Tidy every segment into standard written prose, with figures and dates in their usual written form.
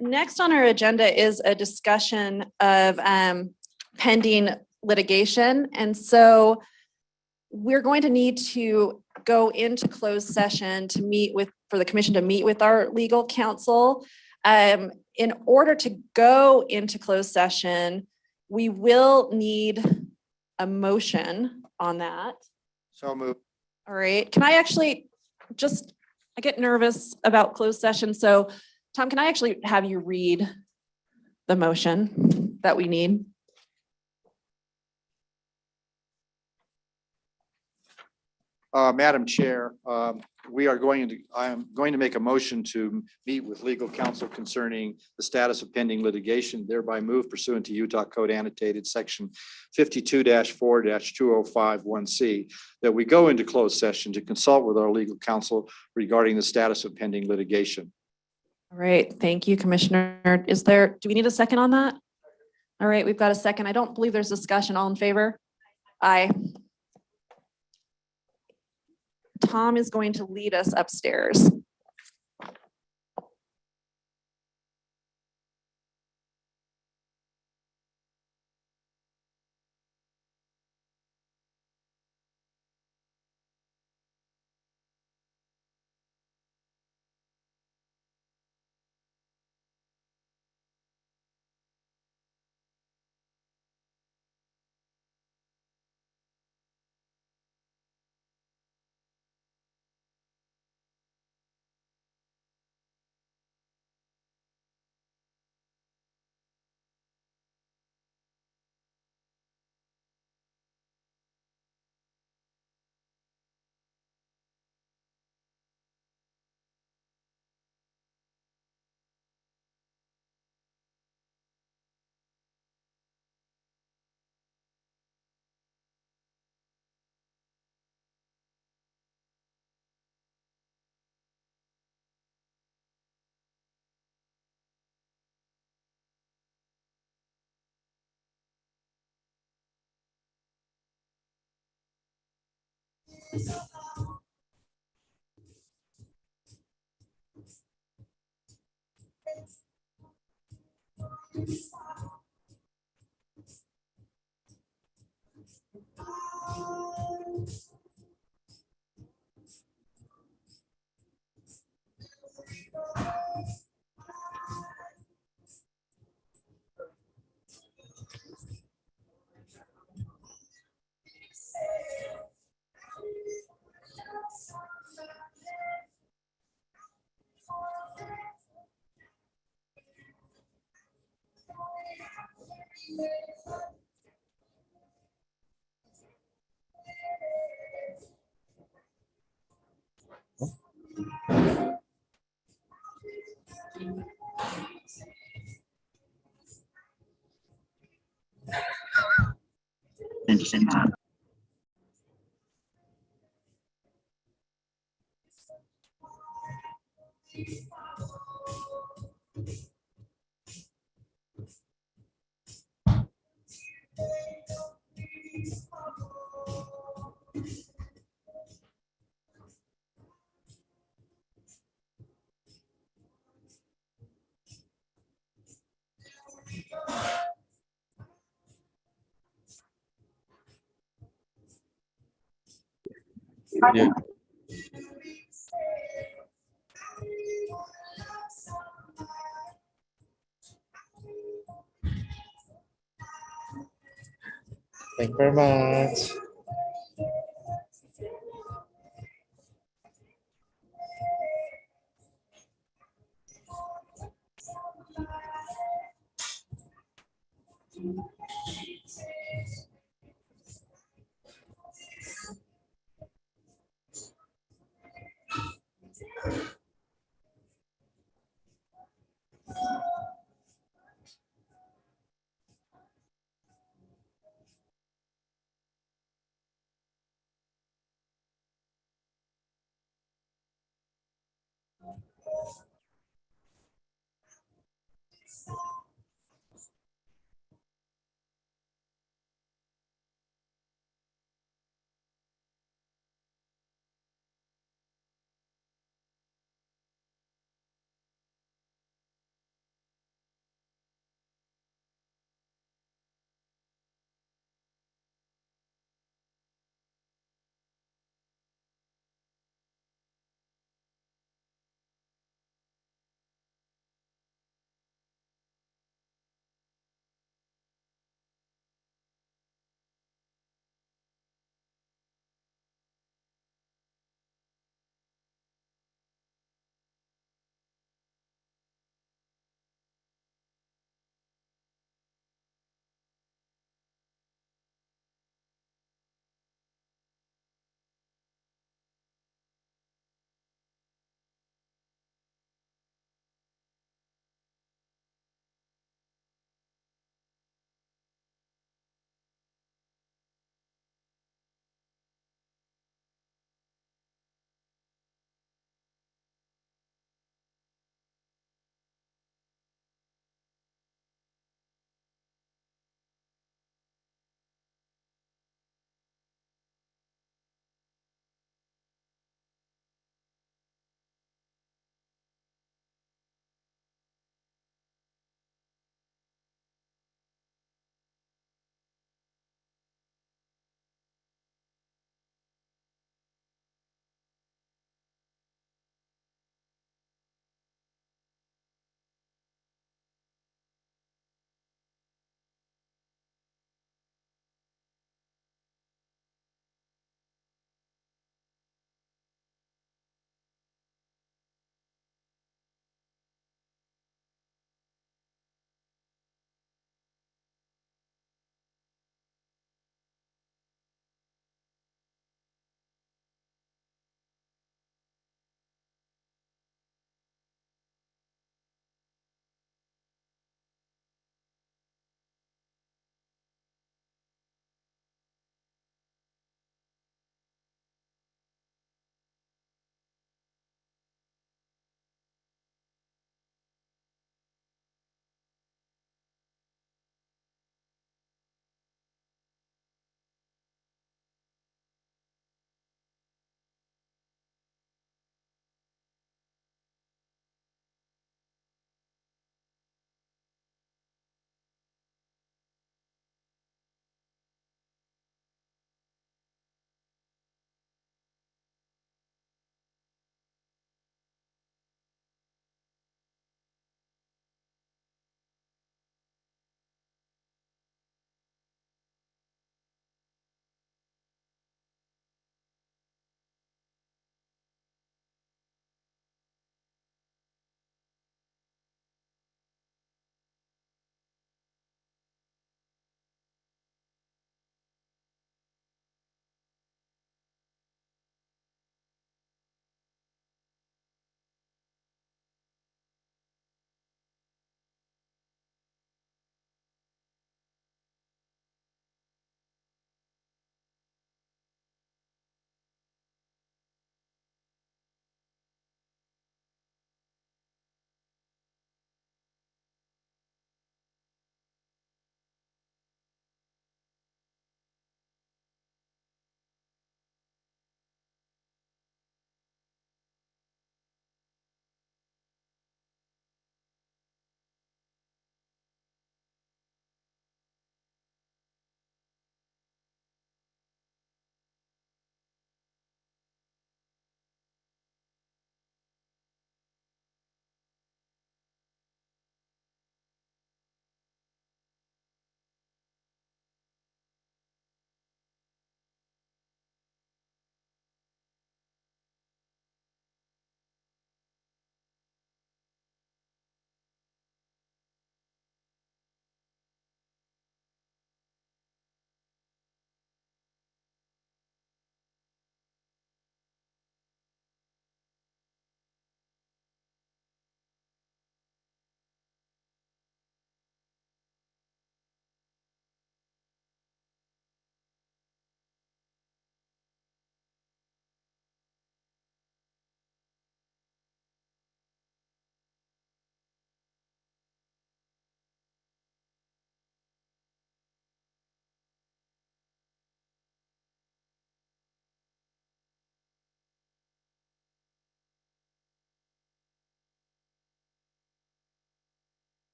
Next on our agenda is a discussion of pending litigation. And so we're going to need to go into closed session to meet with, for the commission to meet with our legal counsel. In order to go into closed session, we will need a motion on that. So moved. All right, can I actually just, I get nervous about closed session. So Tom, can I actually have you read the motion that we need? Madam Chair, I am going to make a motion to meet with legal counsel concerning the status of pending litigation, thereby move pursuant to Utah Code annotated section 52-4-2051C, that we go into closed session to consult with our legal counsel regarding the status of pending litigation. All right, thank you, Commissioner. Do we need a second on that? All right, we've got a second. I don't believe there's discussion. All in favor? Aye. Tom is going to lead us upstairs. Interesting. Yeah. Thank you very much.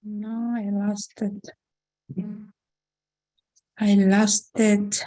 No, I lost it. I lost it.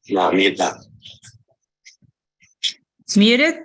Yeah, mute that. It's muted?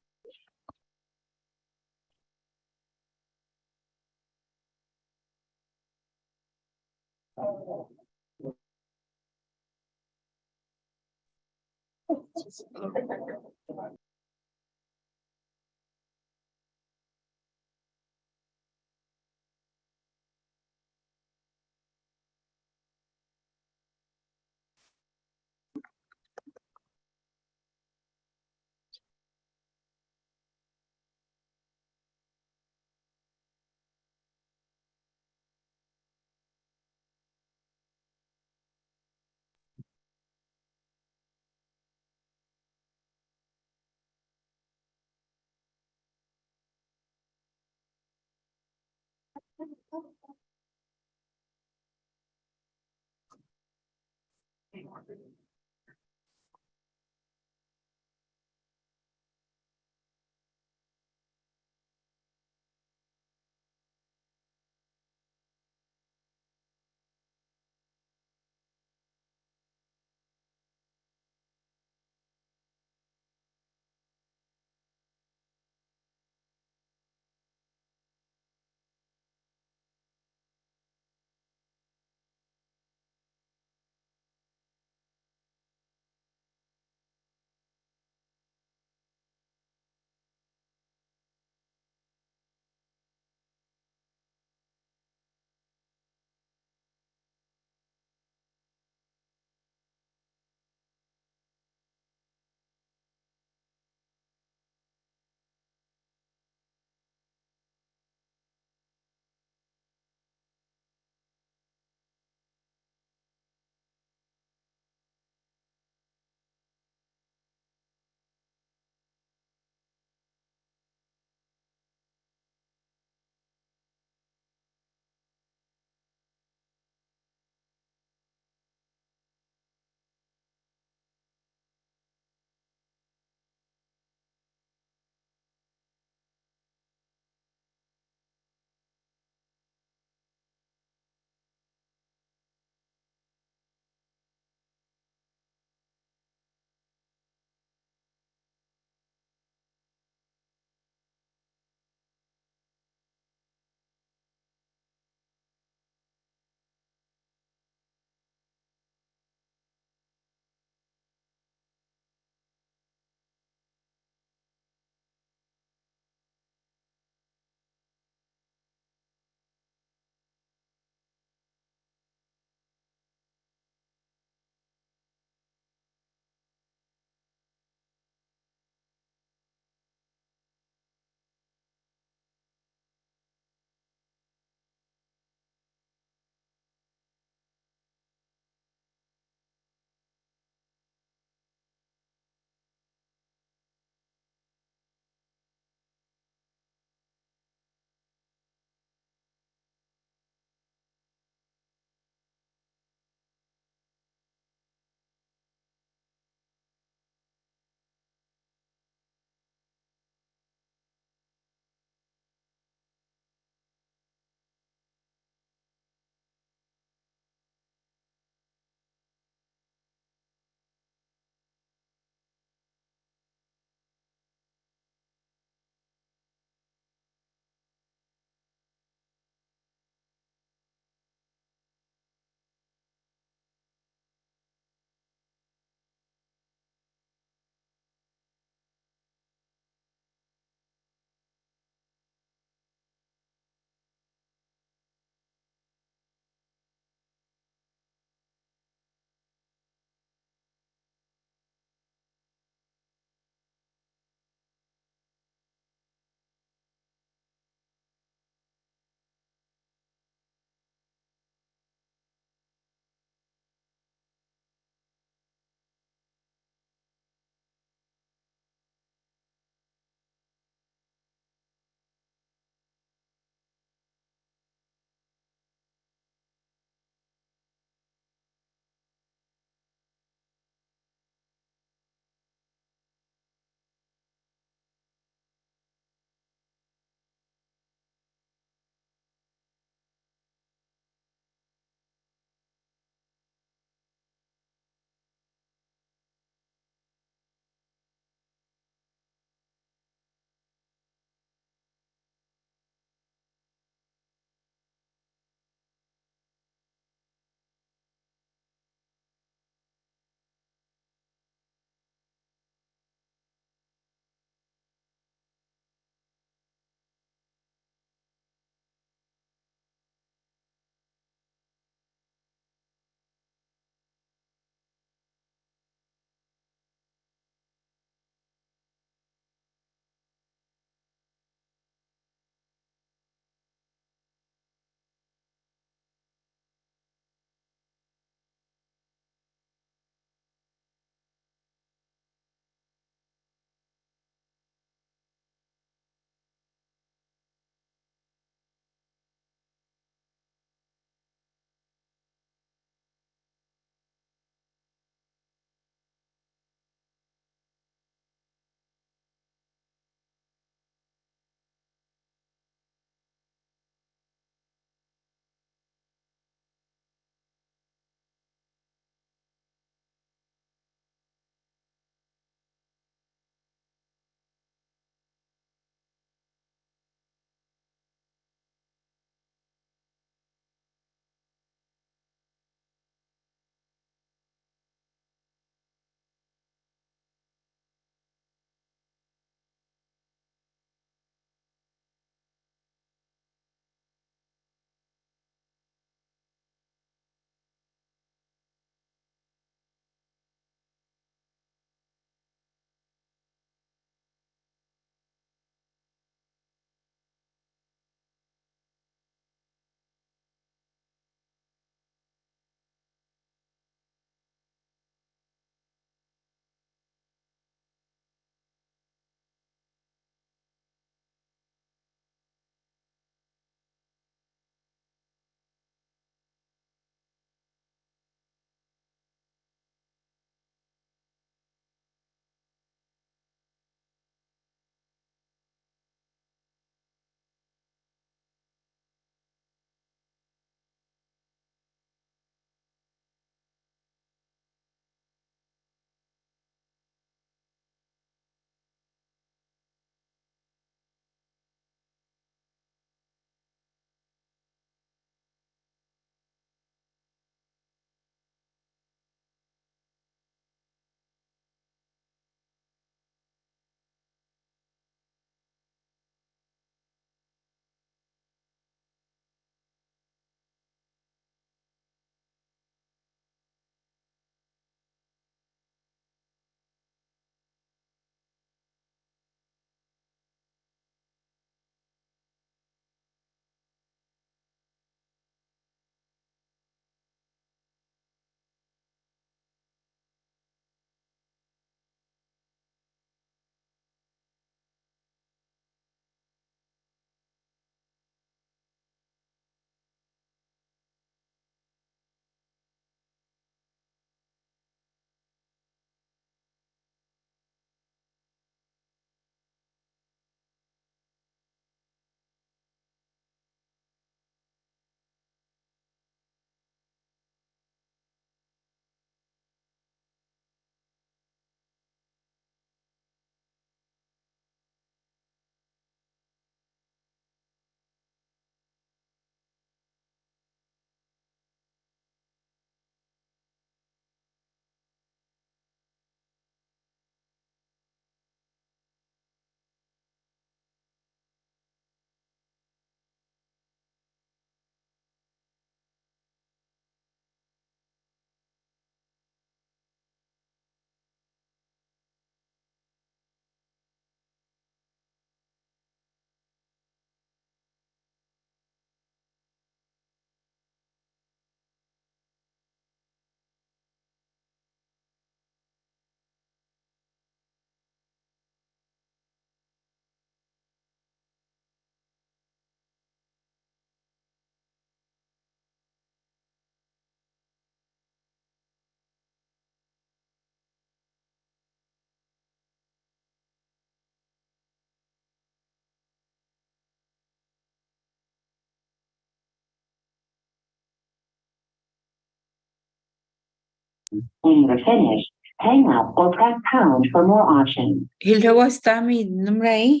When you're finished, hang up or press pound for more options. Hilda Stami numerai.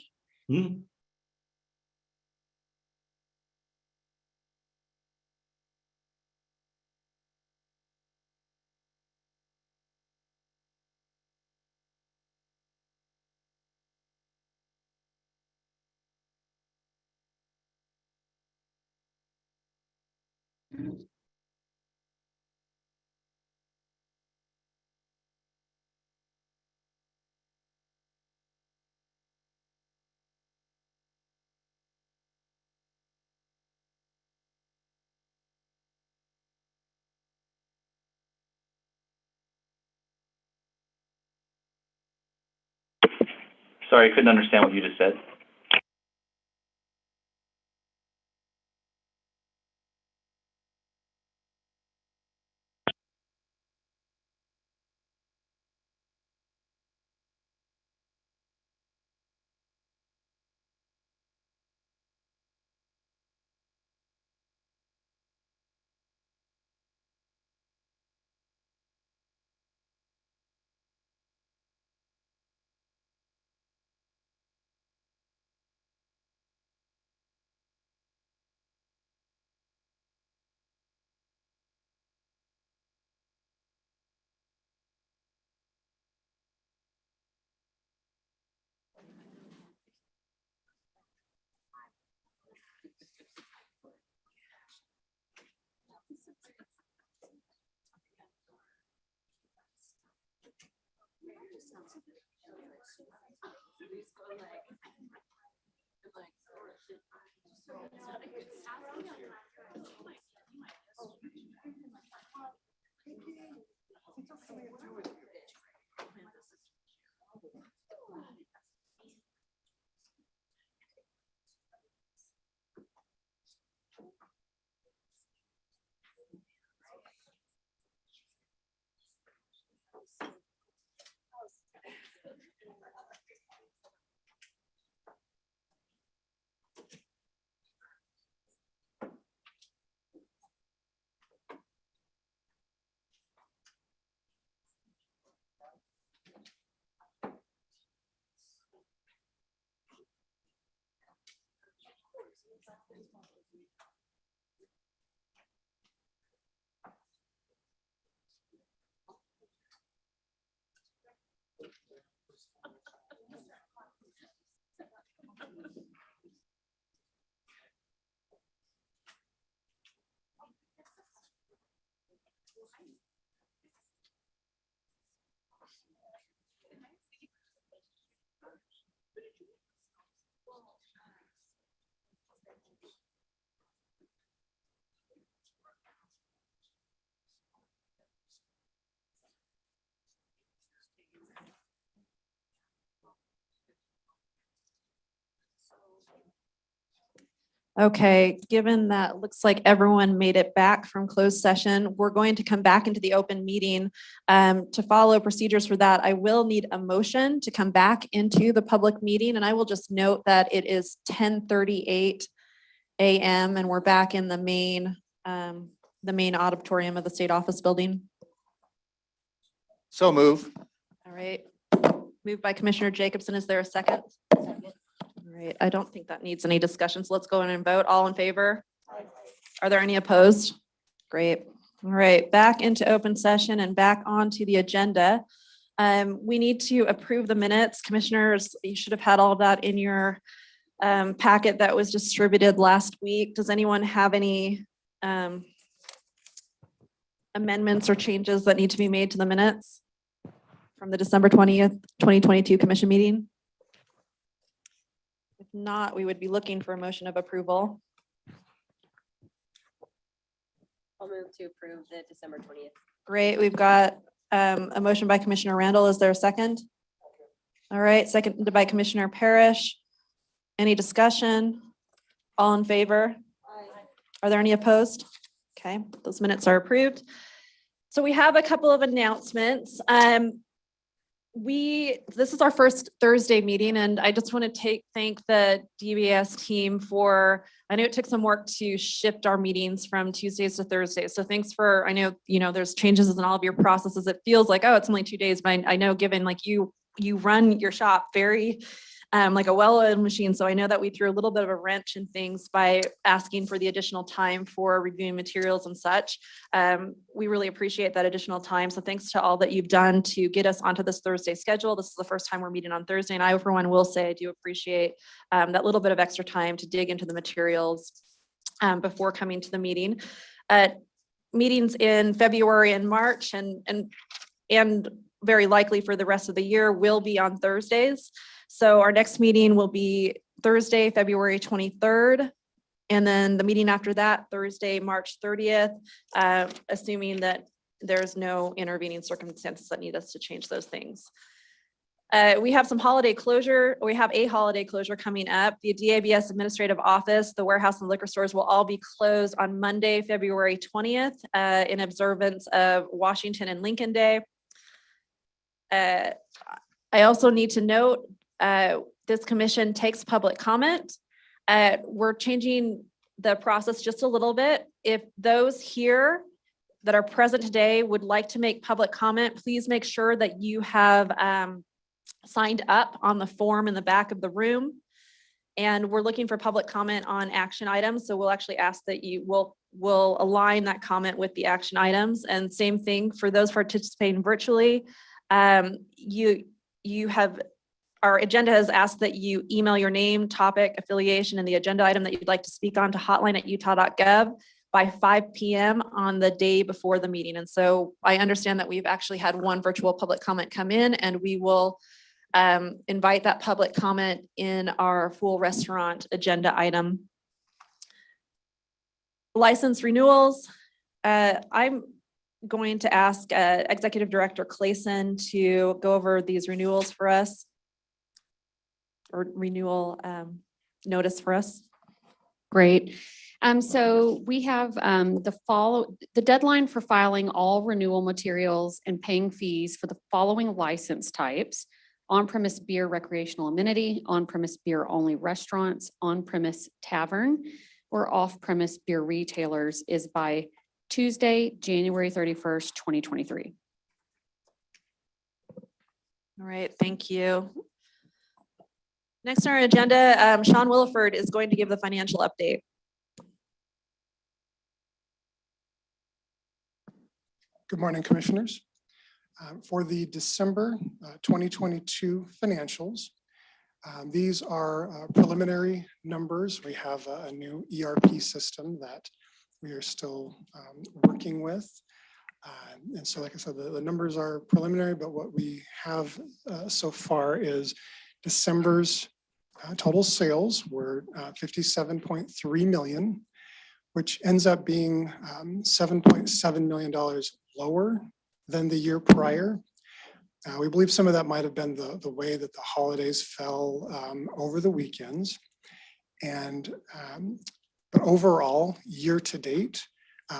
Sorry, I couldn't understand what you just said. Okay, given that looks like everyone made it back from closed session, we're going to come back into the open meeting. To follow procedures for that, I will need a motion to come back into the public meeting, and I will just note that it is 10:38 a.m. and we're back in the main auditorium of the State Office Building. So move. All right, moved by Commissioner Jacobson. Is there a second? All right, I don't think that needs any discussion, so let's go in and vote. All in favor? Are there any opposed? Great. All right, back into open session and back onto the agenda. We need to approve the minutes. Commissioners, you should have had all of that in your packet that was distributed last week. Does anyone have any amendments or changes that need to be made to the minutes from the December 20th, 2022 commission meeting? If not, we would be looking for a motion of approval. I'll move to approve the December 20th. Great, we've got a motion by Commissioner Randall. Is there a second? All right, seconded by Commissioner Parrish. Any discussion? All in favor? Are there any opposed? Okay, those minutes are approved. So we have a couple of announcements. This is our first Thursday meeting, and I just want to thank the DBS team for, I know it took some work to shift our meetings from Tuesdays to Thursdays. So thanks for, I know, there's changes in all of your processes. It feels like, oh, it's only 2 days, but I know given like you run your shop very like a well-oiled machine. So I know that we threw a little bit of a wrench in things by asking for the additional time for reviewing materials and such. We really appreciate that additional time. So thanks to all that you've done to get us onto this Thursday schedule. This is the first time we're meeting on Thursday. And I, for one, will say I do appreciate that little bit of extra time to dig into the materials before coming to the meeting. Meetings in February and March and very likely for the rest of the year will be on Thursdays. So our next meeting will be Thursday, February 23rd. And then the meeting after that, Thursday, March 30th, assuming that there's no intervening circumstances that need us to change those things. We have some holiday closure. We have a holiday closure coming up. The DABS administrative office, the warehouse and liquor stores will all be closed on Monday, February 20th, in observance of Washington and Lincoln Day. I also need to note, this commission takes public comment. We're changing the process just a little bit. If those here that are present today would like to make public comment, please make sure that you have signed up on the form in the back of the room. And we're looking for public comment on action items. So we'll actually ask that you will align that comment with the action items. And same thing for those participating virtually. Our agenda has asked that you email your name, topic, affiliation, and the agenda item that you'd like to speak on to hotline@utah.gov by 5 p.m. on the day before the meeting. And so I understand that we've actually had one virtual public comment come in, and we will invite that public comment in our full restaurant agenda item. License renewals. I'm going to ask Executive Director Clayson to go over these renewals for us, or renewal notice for us. Great. So we have the deadline for filing all renewal materials and paying fees for the following license types: on-premise beer recreational amenity, on-premise beer only restaurants, on-premise tavern, or off-premise beer retailers is by Tuesday, January 31st, 2023. All right, thank you. Next on our agenda, Sean Williford is going to give the financial update. Good morning, Commissioners. For the December 2022 financials, these are preliminary numbers. We have a new ERP system that we are still working with. And so, like I said, the numbers are preliminary, but what we have so far is December's total sales were $57.3 million, which ends up being $7.7 million lower than the year prior. We believe some of that might have been the way that the holidays fell over the weekends. And but overall, year to date,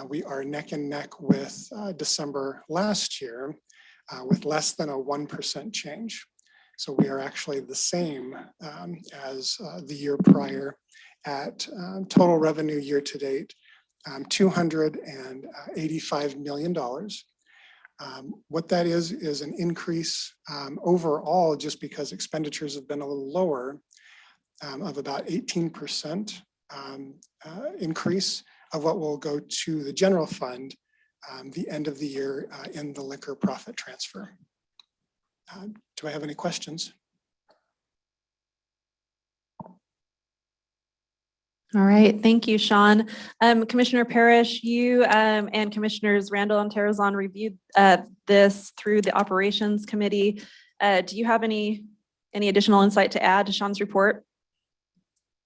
we are neck and neck with December last year with less than a 1% change. So we are actually the same as the year prior at total revenue year to date, $285 million. What that is an increase overall, just because expenditures have been a little lower, of about 18% increase of what will go to the general fund the end of the year in the liquor profit transfer. Do I have any questions? All right, thank you, Sean. Commissioner Parrish, you and Commissioners Randall and Terrazon reviewed this through the Operations Committee. Do you have any additional insight to add to Sean's report?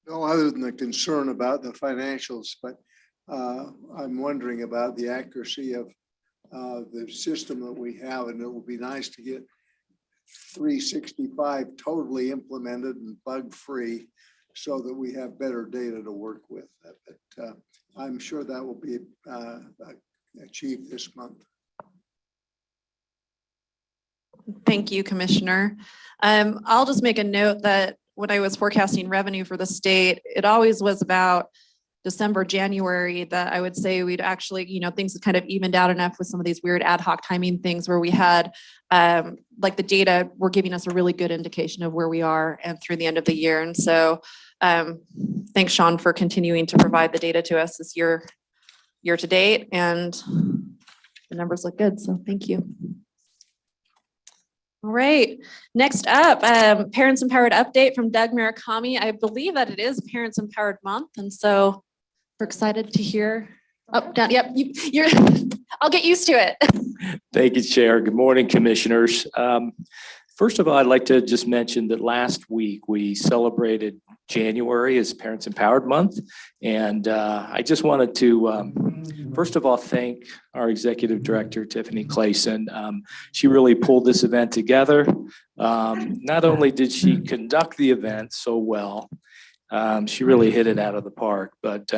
No, other than the concern about the financials, but I'm wondering about the accuracy of the system that we have, and it would be nice to get 365 totally implemented and bug-free so that we have better data to work with. But I'm sure that will be achieved this month. Thank you, Commissioner. I'll just make a note that when I was forecasting revenue for the state, it always was about December, January, that I would say we'd actually, things kind of evened out enough with some of these weird ad hoc timing things where we had, like the data were giving us a really good indication of where we are and through the end of the year. And so thanks, Sean, for continuing to provide the data to us this year to date. And the numbers look good. So thank you. All right, next up, Parents Empowered update from Doug Murakami. I believe that it is Parents Empowered Month, and so we're excited to hear. Oh, down, yep, you're. I'll get used to it. Thank you, Chair. Good morning, Commissioners. First of all, I'd like to just mention that last week we celebrated January as Parents Empowered Month, and I just wanted to first of all thank our Executive Director, Tiffany Clayson. She really pulled this event together. Not only did she conduct the event so well, she really hit it out of the park, but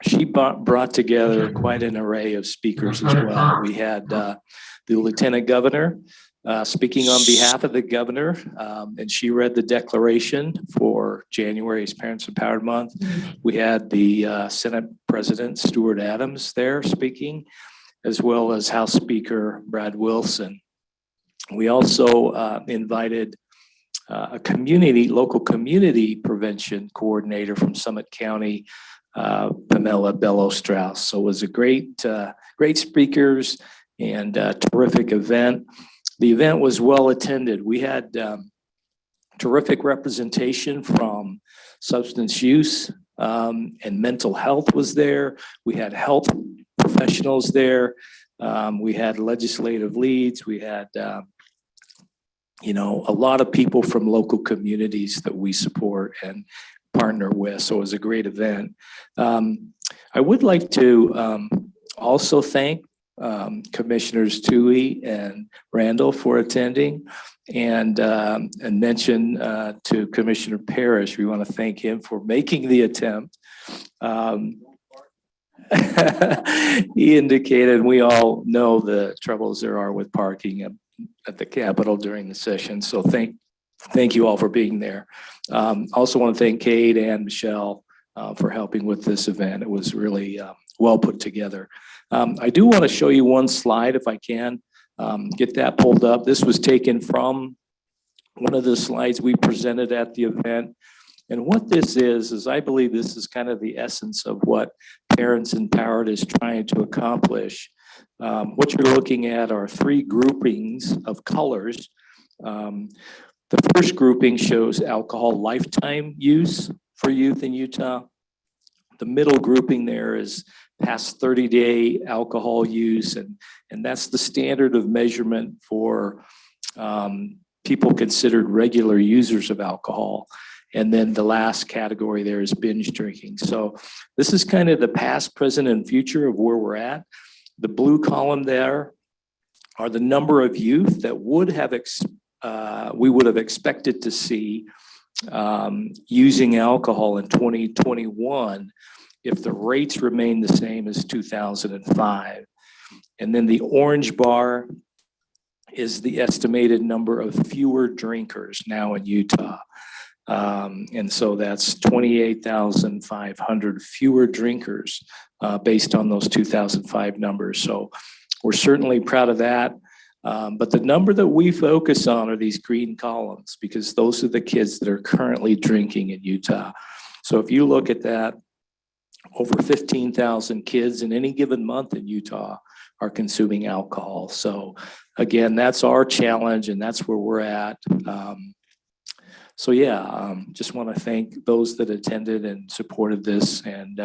she brought together quite an array of speakers as well. We had the Lieutenant Governor speaking on behalf of the governor, and she read the declaration for January's Parents Empowered Month. We had the Senate President Stuart Adams there speaking, as well as House Speaker Brad Wilson. We also invited a local community prevention coordinator from Summit County, Pamela Bellow-Strauss. So it was a great speakers and terrific event. The event was well attended. We had terrific representation from substance use and mental health was there. We had health professionals there. We had legislative leads. We had, a lot of people from local communities that we support and partner with. So it was a great event. I would like to also thank Commissioners Toohey and Randall for attending, and mention to Commissioner Parrish, we want to thank him for making the attempt. He indicated, we all know the troubles there are with parking at the Capitol during the session. So thank you all for being there. Also want to thank Kate and Michelle for helping with this event. It was really well put together. I do want to show you one slide if I can get that pulled up. This was taken from one of the slides we presented at the event. And what this is I believe this is kind of the essence of what Parents Empowered is trying to accomplish. What you're looking at are three groupings of colors. The first grouping shows alcohol lifetime use for youth in Utah. The middle grouping there is past 30-day alcohol use, and that's the standard of measurement for people considered regular users of alcohol. And then the last category there is binge drinking. So this is kind of the past, present, and future of where we're at. The blue column there are the number of youth that we would have expected to see using alcohol in 2021 if the rates remain the same as 2005. And then the orange bar is the estimated number of fewer drinkers now in Utah. And so that's 28,500 fewer drinkers based on those 2005 numbers. So we're certainly proud of that. But the number that we focus on are these green columns, because those are the kids that are currently drinking in Utah. So if you look at that, over 15,000 kids in any given month in Utah are consuming alcohol. So again, that's our challenge and that's where we're at. Just want to thank those that attended and supported this. And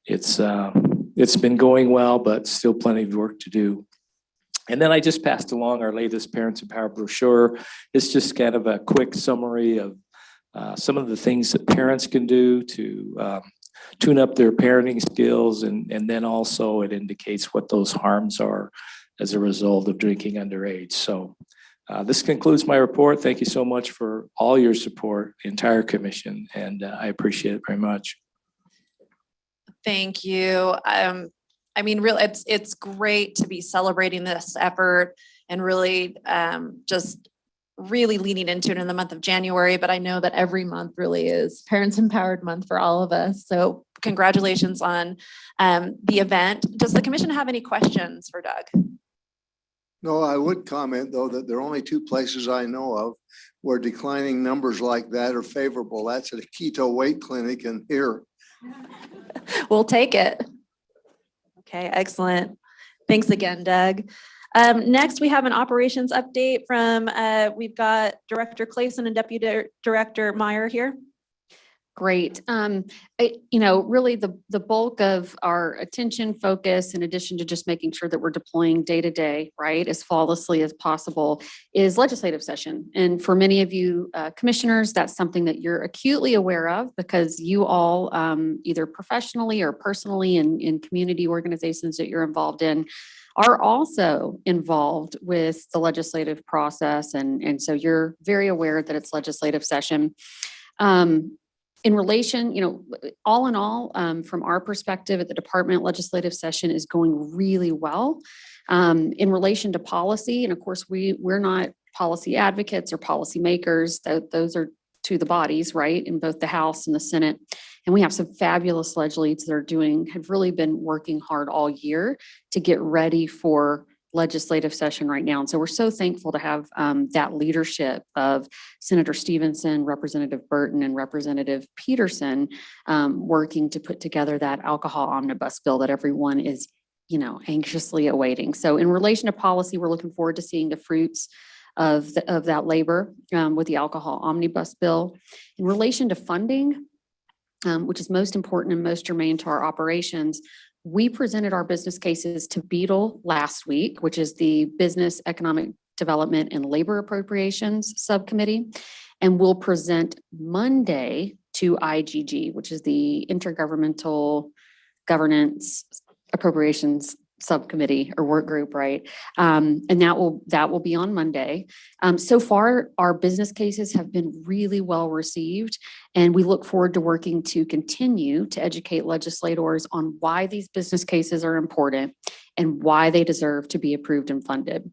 it's been going well, but still plenty of work to do. And then I just passed along our latest Parents Empowered brochure. It's just kind of a quick summary of some of the things that parents can do to tune up their parenting skills. And then also it indicates what those harms are as a result of drinking underage. So this concludes my report. Thank you so much for all your support, the entire commission, and I appreciate it very much. Thank you. Really, it's great to be celebrating this effort. and really just really leaning into it in the month of January. But I know that every month really is Parents Empowered Month for all of us. So congratulations on the event. Does the commission have any questions for Doug? No, I would comment though that there are only two places I know of where declining numbers like that are favorable. That's at a keto weight clinic and here. We'll take it. Okay, excellent. Thanks again, Doug. Next, we have an operations update from, we've got Director Clayson and Deputy Director Meyer here. Great. Really the bulk of our attention focus, in addition to just making sure that we're deploying day to day, right, as flawlessly as possible, is legislative session. And for many of you commissioners, that's something that you're acutely aware of because you all either professionally or personally in community organizations that you're involved in are also involved with the legislative process. And so you're very aware that it's legislative session. In relation, all in all, from our perspective at the department, legislative session is going really well. In relation to policy, and of course, we're not policy advocates or policy makers. Those are to the bodies, right, in both the House and the Senate. And we have some fabulous ledge leads that have really been working hard all year to get ready for legislative session right now. And so we're so thankful to have that leadership of Senator Stevenson, Representative Burton, and Representative Peterson working to put together that alcohol omnibus bill that everyone is, anxiously awaiting. So in relation to policy, we're looking forward to seeing the fruits of that labor with the alcohol omnibus bill. In relation to funding, which is most important and most germane to our operations, we presented our business cases to BEATLE last week, which is the Business Economic Development and Labor Appropriations Subcommittee, and we'll present Monday to IGG, which is the Intergovernmental Governance Appropriations Subcommittee or work group, right? And that will be on Monday. So far, our business cases have been really well received, and we look forward to working to continue to educate legislators on why these business cases are important and why they deserve to be approved and funded.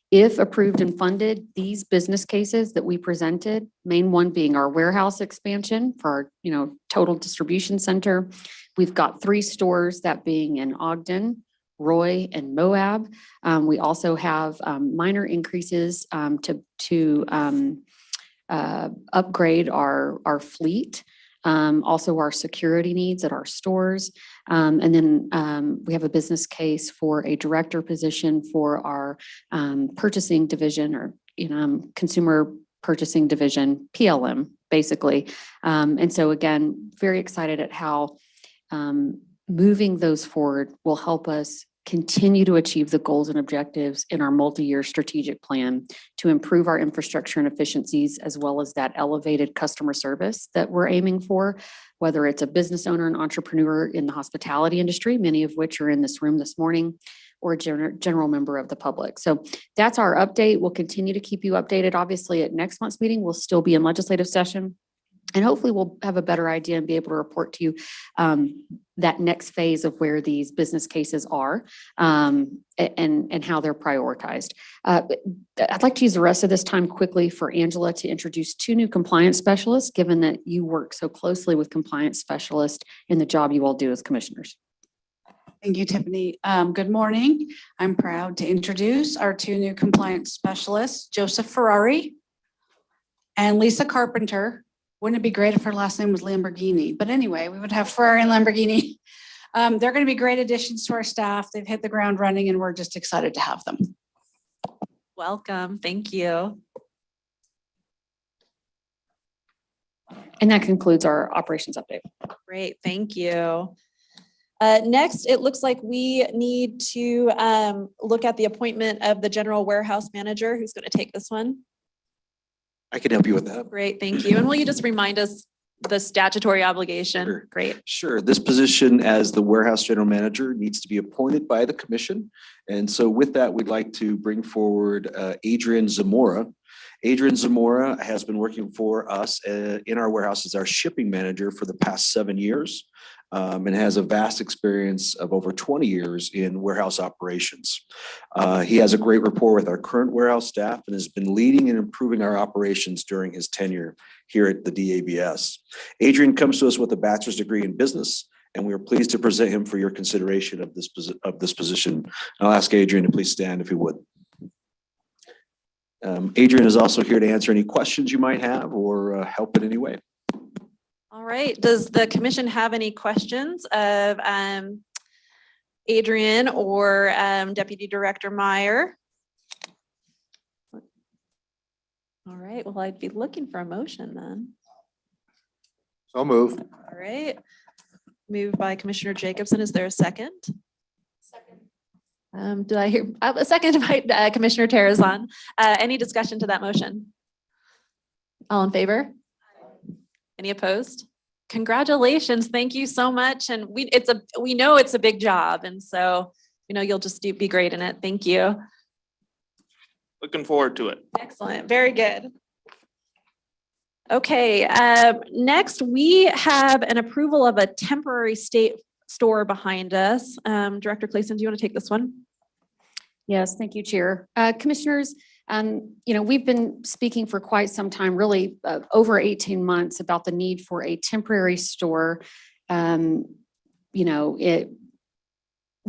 If approved and funded, these business cases that we presented, main one being our warehouse expansion for our, total distribution center. We've got 3 stores, that being in Ogden, Roy, and Moab. We also have minor increases to upgrade our fleet, also our security needs at our stores. And then we have a business case for a director position for our purchasing division or consumer purchasing division, PLM, basically. And so again, very excited at how moving those forward will help us continue to achieve the goals and objectives in our multi-year strategic plan to improve our infrastructure and efficiencies, as well as that elevated customer service that we're aiming for, whether it's a business owner and entrepreneur in the hospitality industry, many of which are in this room this morning, or a general member of the public. So that's our update. We'll continue to keep you updated. Obviously, at next month's meeting, we'll still be in legislative session. And hopefully we'll have a better idea and be able to report to you that next phase of where these business cases are and how they're prioritized. I'd like to use the rest of this time quickly for Angela to introduce 2 new compliance specialists, given that you work so closely with compliance specialists in the job you all do as commissioners. Thank you, Tiffany. Good morning. I'm proud to introduce our 2 new compliance specialists, Joseph Ferrari and Lisa Carpenter. Wouldn't it be great if her last name was Lamborghini? But anyway, we would have Ferrari and Lamborghini. They're going to be great additions to our staff. They've hit the ground running and we're just excited to have them. Welcome. Thank you. And that concludes our operations update. Great. Thank you. Next, it looks like we need to look at the appointment of the general warehouse manager. Who's going to take this one? I can help you with that. Great, thank you. And will you just remind us the statutory obligation? Sure. Great. Sure. This position as the warehouse general manager needs to be appointed by the commission. And so with that, we'd like to bring forward Adrian Zamora. Adrian Zamora has been working for us in our warehouse as our shipping manager for the past 7 years. and has a vast experience of over 20 years in warehouse operations. He has a great rapport with our current warehouse staff and has been leading and improving our operations during his tenure here at the DABS. Adrian comes to us with a bachelor's degree in business, and we are pleased to present him for your consideration of this position. I'll ask Adrian to please stand if he would. Adrian is also here to answer any questions you might have or help in any way. All right. Does the commission have any questions of Adrian or Deputy Director Meyer? All right. Well, I'd be looking for a motion then. So move. All right. Moved by Commissioner Jacobson. Is there a second? Second. Did I hear a second by Commissioner Terrazon? Any discussion to that motion? All in favor? Any opposed? Congratulations. Thank you so much. And we know it's a big job. And so, you'll just be great in it. Thank you. Looking forward to it. Excellent. Very good. Okay. Next, we have an approval of a temporary state store behind us. Director Clayson, do you want to take this one? Yes, thank you, Chair. Commissioners, we've been speaking for quite some time, really over 18 months, about the need for a temporary store,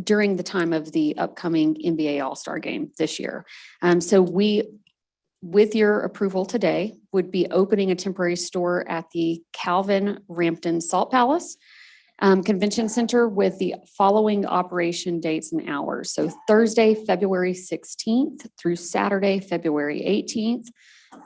during the time of the upcoming NBA All-Star game this year. So we, with your approval today, would be opening a temporary store at the Calvin Rampton Salt Palace Convention Center with the following operation dates and hours. So Thursday, February 16th through Saturday, February 18th.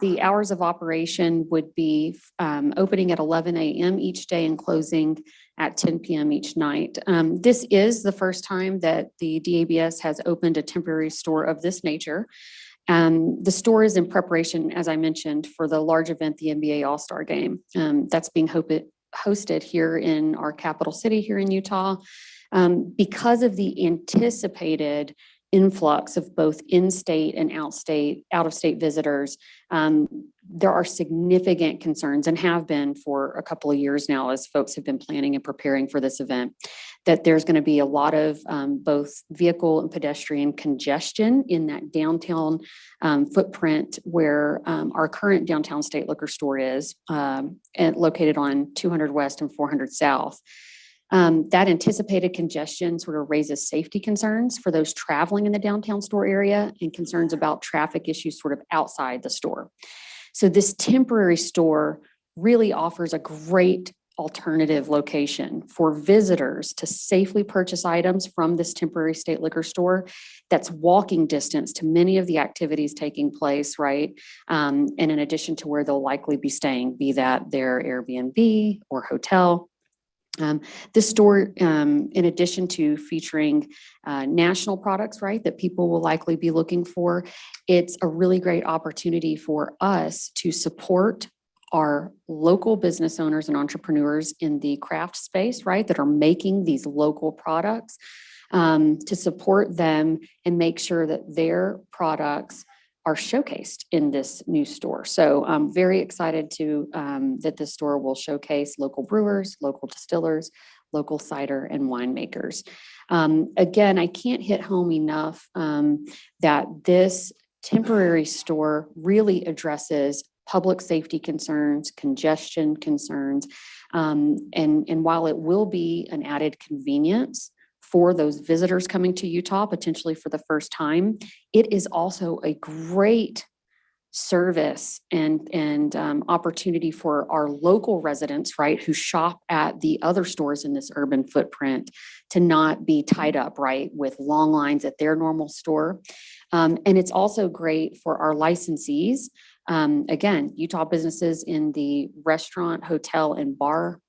The hours of operation would be opening at 11 a.m. each day and closing at 10 p.m. each night. This is the first time that the DABS has opened a temporary store of this nature. The store is in preparation, as I mentioned, for the large event, the NBA All-Star Game. That's being hosted here in our capital city here in Utah. Because of the anticipated influx of both in-state and out-of-state visitors, there are significant concerns, and have been for a couple of years now as folks have been planning and preparing for this event, that there's going to be a lot of both vehicle and pedestrian congestion in that downtown footprint where our current downtown state liquor store is, and located on 200 West and 400 South. That anticipated congestion sort of raises safety concerns for those traveling in the downtown store area and concerns about traffic issues sort of outside the store. So this temporary store really offers a great alternative location for visitors to safely purchase items from this temporary state liquor store that's walking distance to many of the activities taking place, right? And in addition to where they'll likely be staying, be that their Airbnb or hotel. This store, in addition to featuring national products, right, that people will likely be looking for, it's a really great opportunity for us to support our local business owners and entrepreneurs in the craft space, right, that are making these local products, to support them and make sure that their products are showcased in this new store. So I'm very excited to that this store will showcase local brewers, local distillers, local cider and winemakers. Again, I can't hit home enough that this temporary store really addresses public safety concerns, congestion concerns, and while it will be an added convenience for those visitors coming to Utah, potentially for the first time, it is also a great service and opportunity for our local residents, right, who shop at the other stores in this urban footprint to not be tied up, right, with long lines at their normal store. And it's also great for our licensees. Again, Utah businesses in the restaurant, hotel, and bar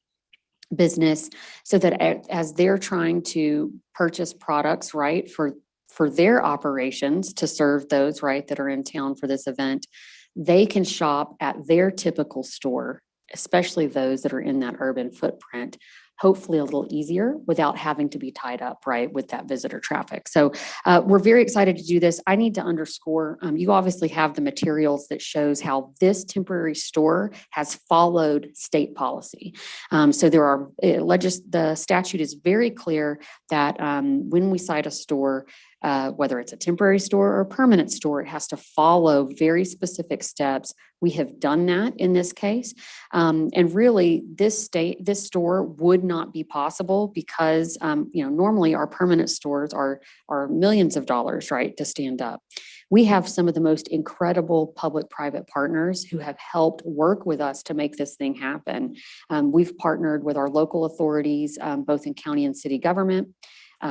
business, so that as they're trying to purchase products, right, for their operations to serve those, right, that are in town for this event, they can shop at their typical store, especially those that are in that urban footprint, hopefully a little easier without having to be tied up, right, with that visitor traffic. So we're very excited to do this. I need to underscore, you obviously have the materials that shows how this temporary store has followed state policy. So there are, the statute is very clear that when we cite a store, whether it's a temporary store or a permanent store, it has to follow very specific steps. We have done that in this case. And really this store would not be possible because, normally our permanent stores are millions of dollars, right, to stand up. We have some of the most incredible public-private partners who have helped work with us to make this thing happen. We've partnered with our local authorities, both in county and city government.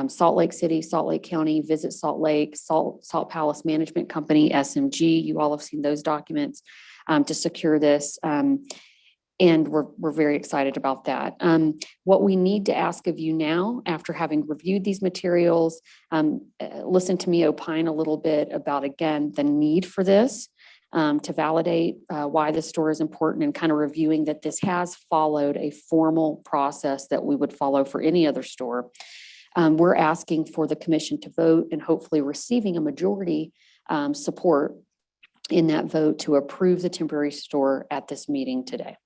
Salt Lake City, Salt Lake County, Visit Salt Lake, Salt Palace Management Company, SMG. You all have seen those documents to secure this. And we're very excited about that. What we need to ask of you now, after having reviewed these materials, listen to me opine a little bit about, again, the need for this to validate why this store is important and kind of reviewing that this has followed a formal process that we would follow for any other store. We're asking for the commission to vote and hopefully receiving a majority support in that vote to approve the temporary store at this meeting today.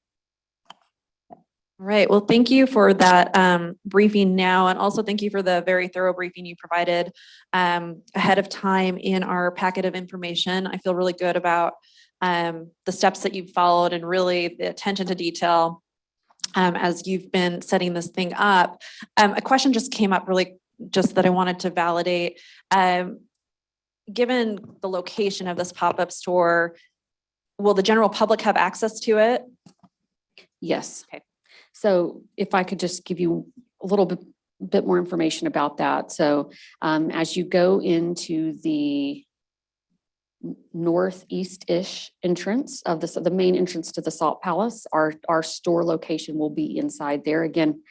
All right, well, thank you for that briefing now, and also thank you for the very thorough briefing you provided ahead of time in our packet of information. I feel really good about the steps that you've followed and really the attention to detail as you've been setting this thing up. A question just came up really just that I wanted to validate. Given the location of this pop-up store, will the general public have access to it? Yes. Okay. So if I could just give you a little bit more information about that. So as you go into the northeast-ish entrance of the main entrance to the Salt Palace, our store location will be inside there. Again,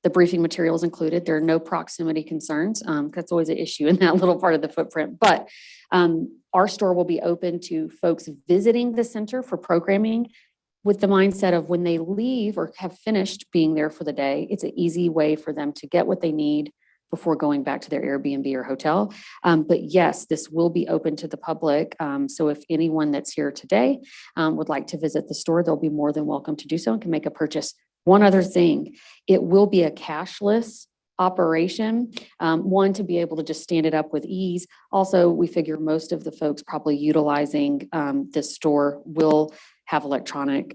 the briefing material is included. There are no proximity concerns. That's always an issue in that little part of the footprint. But our store will be open to folks visiting the center for programming with the mindset of when they leave or have finished being there for the day, it's an easy way for them to get what they need before going back to their Airbnb or hotel. But yes, this will be open to the public. So if anyone that's here today would like to visit the store, they'll be more than welcome to do so and can make a purchase. One other thing, it will be a cashless operation. One, to be able to just stand it up with ease. Also, we figure most of the folks probably utilizing this store will have electronic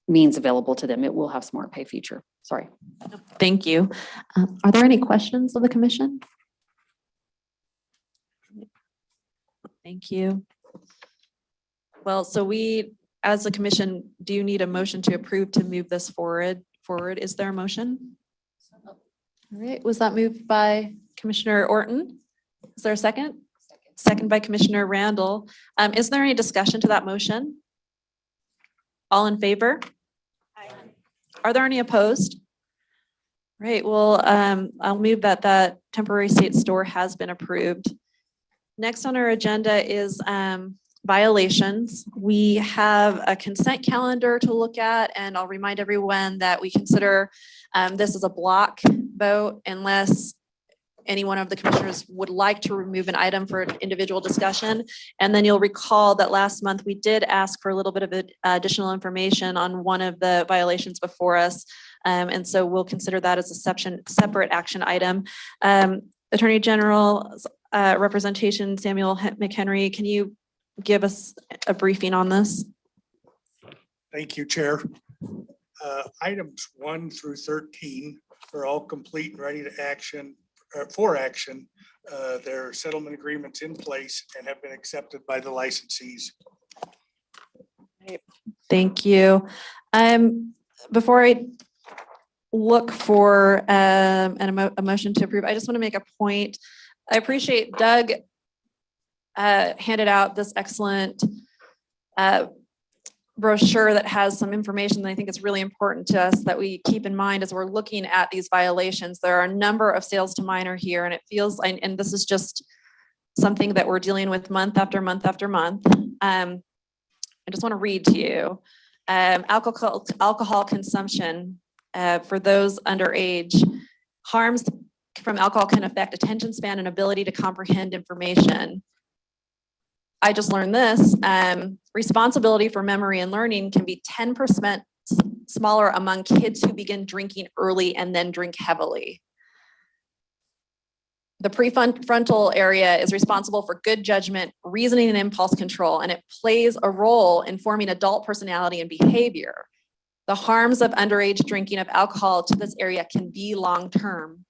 means available to them. It will have smart pay feature. Sorry. Thank you. Are there any questions of the commission? Thank you. Well, so we, as a commission, do you need a motion to approve to move this forward? Is there a motion? All right, was that moved by Commissioner Orton? Is there a second? Second by Commissioner Randall. Is there any discussion to that motion? All in favor? Aye. Are there any opposed? Right, well, I'll move that temporary state store has been approved. Next on our agenda is violations. We have a consent calendar to look at, and I'll remind everyone that we consider this as a block vote unless any one of the commissioners would like to remove an item for individual discussion. And then you'll recall that last month we did ask for a little bit of additional information on one of the violations before us. And so we'll consider that as a separate action item. Attorney General representation, Samuel McHenry, can you give us a briefing on this? Thank you, Chair. Items 1 through 13 are all complete and ready to action. For action. Their settlement agreements in place and have been accepted by the licensees. Thank you. Before I look for a motion to approve, I just want to make a point. I appreciate Doug handed out this excellent brochure that has some information that I think is really important to us that we keep in mind as we're looking at these violations. There are a number of sales to minor here, and it feels, and this is just something that we're dealing with month after month after month. I just want to read to you. Alcohol consumption for those underage, harms from alcohol can affect attention span and ability to comprehend information. I just learned this, responsibility for memory and learning can be 10% smaller among kids who begin drinking early and then drink heavily. The prefrontal area is responsible for good judgment, reasoning, and impulse control, and it plays a role in forming adult personality and behavior. The harms of underage drinking of alcohol to this area can be long-term.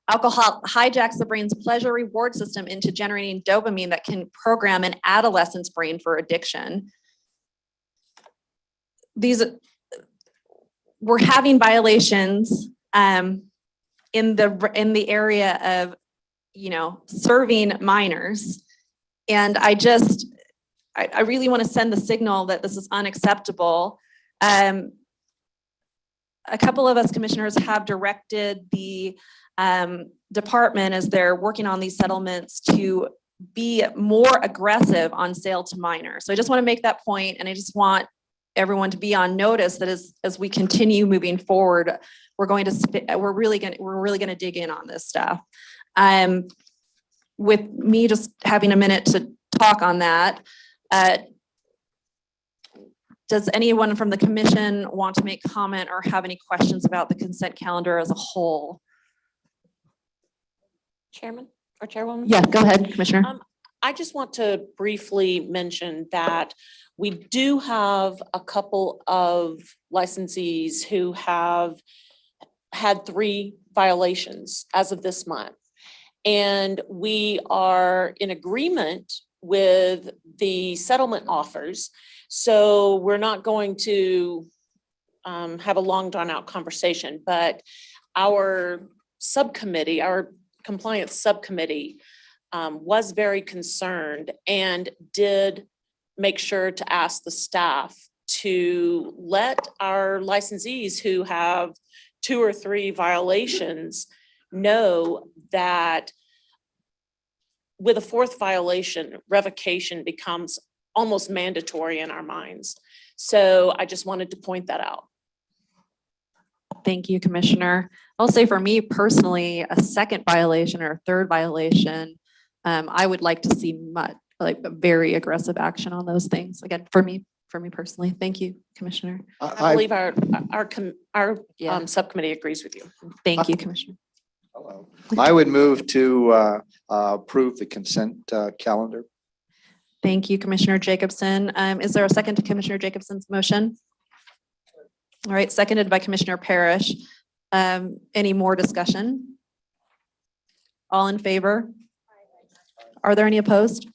Alcohol hijacks the brain's pleasure reward system into generating dopamine that can program an adolescent's brain for addiction. We're having violations in the area of, serving minors. And I really want to send the signal that this is unacceptable. A couple of us commissioners have directed the department, as they're working on these settlements, to be more aggressive on sale to minors. So I just want to make that point, and I just want everyone to be on notice that as we continue moving forward, we're really going to dig in on this stuff. With me just having a minute to talk on that, does anyone from the commission want to make comment or have any questions about the consent calendar as a whole? Chairman or Chairwoman? Yeah, go ahead, Commissioner. I just want to briefly mention that we do have a couple of licensees who have had 3 violations as of this month. And we are in agreement with the settlement offers. So we're not going to have a long drawn out conversation, but our subcommittee, our compliance subcommittee was very concerned and did make sure to ask the staff to let our licensees who have 2 or 3 violations know that with a 4th violation, revocation becomes almost mandatory in our minds. So I just wanted to point that out. Thank you, Commissioner. I'll say for me personally, a 2nd violation or a 3rd violation, I would like to see a very aggressive action on those things. Again, for me personally. Thank you, Commissioner. I believe our Yeah. subcommittee agrees with you. Thank you, Commissioner. Hello. I would move to approve the consent calendar. Thank you, Commissioner Jacobson. Is there a second to Commissioner Jacobson's motion? All right, seconded by Commissioner Parrish. Any more discussion? All in favor? Are there any opposed?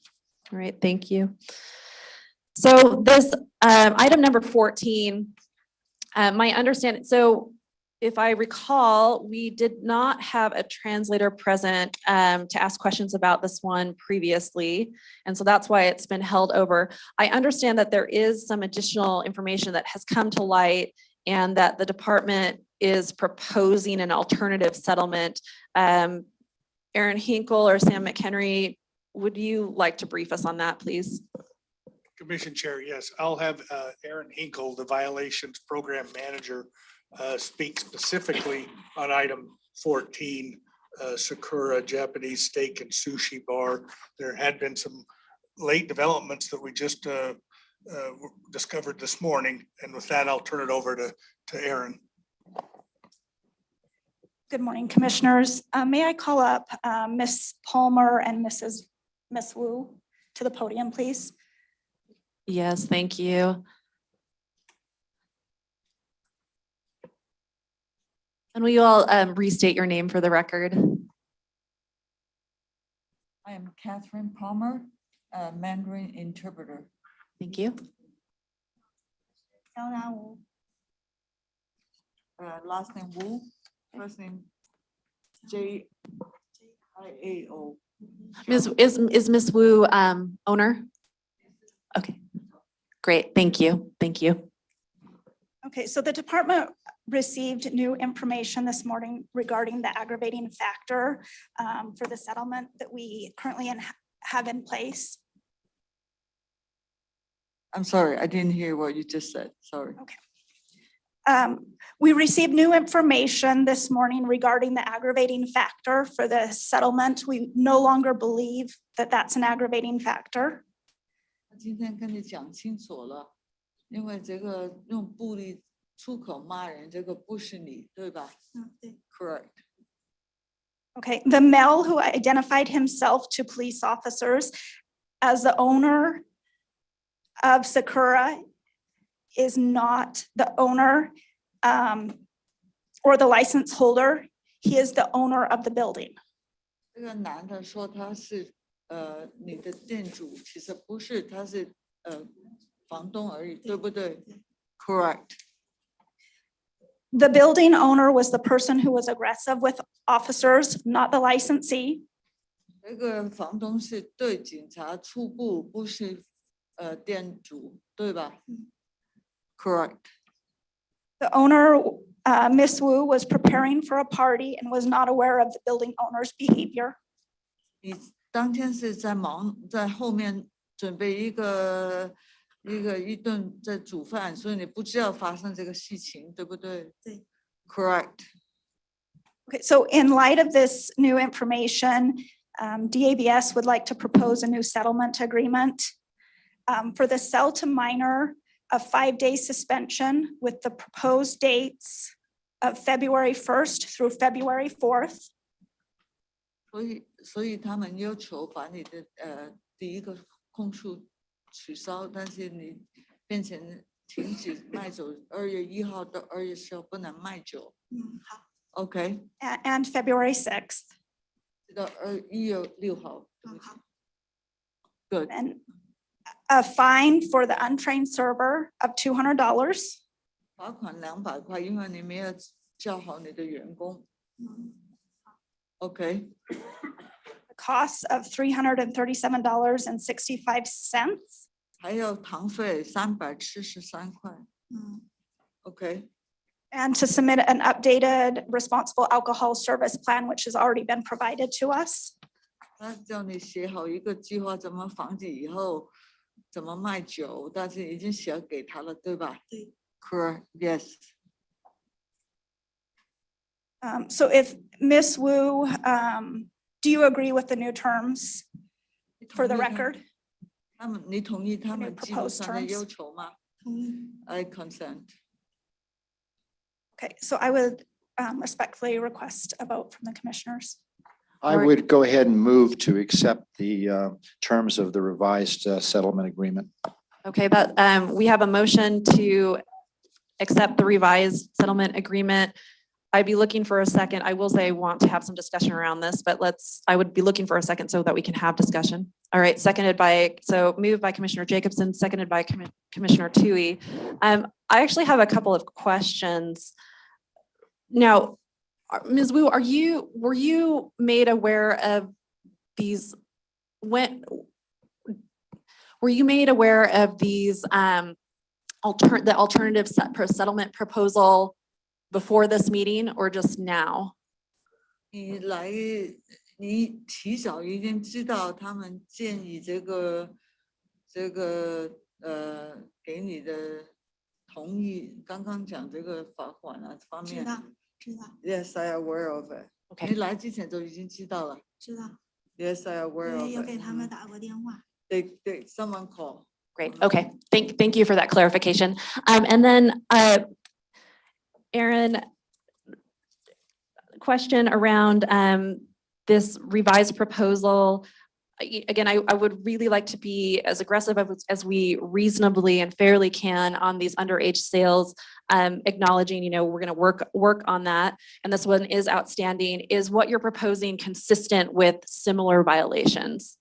All right, thank you. So this item number 14, my understanding, so if I recall, we did not have a translator present to ask questions about this one previously. And so that's why it's been held over. I understand that there is some additional information that has come to light and that the department is proposing an alternative settlement. Aaron Hinkle or Sam McHenry, would you like to brief us on that, please? Commission Chair, yes, I'll have Aaron Hinkle, the Violations Program Manager, speak specifically on item 14, Sakura Japanese Steak and Sushi Bar. There had been some late developments that we just discovered this morning. And with that, I'll turn it over to Aaron. Good morning, Commissioners. May I call up Ms. Palmer and Miss Wu to the podium, please? Yes, thank you. And will you all restate your name for the record? I am Catherine Palmer, Mandarin interpreter. Thank you. Last name Wu, first name Jiao. Is Ms. Wu owner? Okay, great. Thank you. Thank you. Okay, so the department received new information this morning regarding the aggravating factor for the settlement that we currently have in place. I'm sorry, I didn't hear what you just said. Sorry. Okay. We received new information this morning regarding the aggravating factor for the settlement. We no longer believe that that's an aggravating factor. 今天跟你讲清楚了，因为这个用暴力出口骂人，这个不是你，对吧？对。 Correct. Okay, the male who identified himself to police officers as the owner of Sakura is not the owner or the license holder. He is the owner of the building. 这个男的说他是你的店主，其实不是，他是房东而已，对不对 ？Correct. The building owner was the person who was aggressive with officers, not the licensee. 这个房东是对警察出布，不是店主，对吧？Correct. The owner, Miss Wu, was preparing for a party and was not aware of the building owner's behavior. 你当天是在忙，在后面准备一顿在煮饭，所以你不知道发生这个事情，对不对？对。Correct. Okay, so in light of this new information, DABS would like to propose a new settlement agreement for the cell to minor, a 5-day suspension with the proposed dates of February 1st through February 4th. 所以他们要求把你的第一个控诉取消，但是你变成停止卖酒，2月1号到2月10号不能卖酒。好。 OK. And February 6th. 到1月6号。Good. And a fine for the untrained server of $200. 罚款200块，因为你没有教好你的员工。OK. The cost of $337.65. 还有堂费373块。OK. And to submit an updated responsible alcohol service plan, which has already been provided to us. 他叫你写好一个计划，怎么防止以后怎么卖酒，但是已经写给他了，对吧？对。Correct. Yes. So if Miss Wu, do you agree with the new terms for the record? 你同意他们 New 技术 proposed 上的 terms? 要求吗？I consent. Okay, so I would respectfully request a vote from the commissioners. I would go ahead and move to accept the terms of the revised settlement agreement. Okay, that, we have a motion to accept the revised settlement agreement. I'd be looking for a second. I will say I want to have some discussion around this, but I would be looking for a second so that we can have discussion. All right, moved by Commissioner Jacobson, seconded by Commissioner Tui. I actually have a couple of questions. Now, Ms. Wu, were you made aware of these, were you made aware of these the alternative settlement proposal before this meeting or just now? 你提早已经知道他们建议这个给你的同意，刚刚讲这个罚款啊方面。知道。Yes, I aware of it. Okay. 你来之前就已经知道了。知道。Yes, I aware of it. 有给他们打过电话。They someone call. Great. Okay. Thank you for that clarification. And then, Aaron, question around this revised proposal. Again, I would really like to be as aggressive as we reasonably and fairly can on these underage sales, acknowledging, we're going to work on that. And this one is outstanding. Is what you're proposing consistent with similar violations?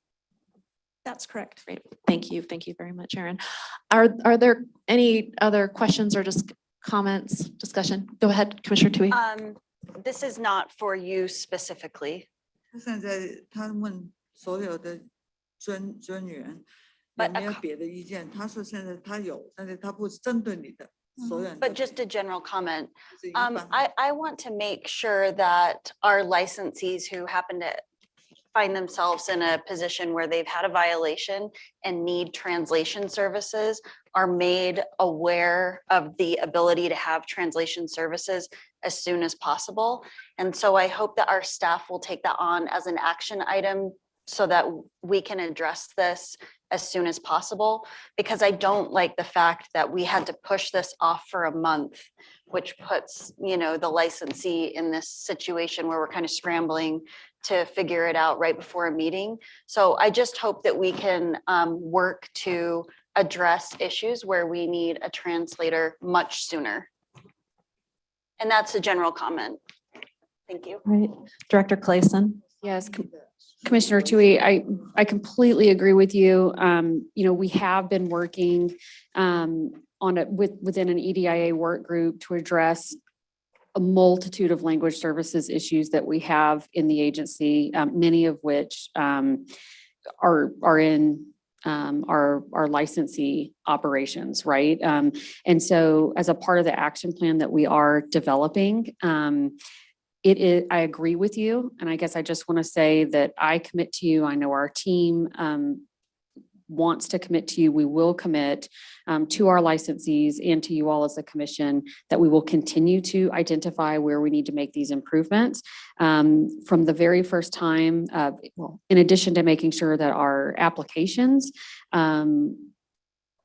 That's correct. Great. Thank you. Thank you very much, Aaron. Are there any other questions or just comments, discussion? Go ahead, Commissioner Tui. This is not for you specifically. 现在他问所有的专员有没有别的意见？他说现在他有，但是他不针对你的所有人。But just a general comment. I want to make sure that our licensees who happen to find themselves in a position where they've had a violation and need translation services are made aware of the ability to have translation services as soon as possible. And so I hope that our staff will take that on as an action item so that we can address this as soon as possible, because I don't like the fact that we had to push this off for a month, which puts, the licensee in this situation where we're kind of scrambling to figure it out right before a meeting. So I just hope that we can work to address issues where we need a translator much sooner. And that's a general comment. Thank you. Right. Director Clayson. Yes, Commissioner Tui, I completely agree with you. We have been working within an EDIA work group to address a multitude of language services issues that we have in the agency, many of which are in our licensee operations, right? And so as a part of the action plan that we are developing, I agree with you. And I guess I just want to say that I commit to you. I know our team wants to commit to you. We will commit to our licensees and to you all as a commission that we will continue to identify where we need to make these improvements. From the very first time, in addition to making sure that our applications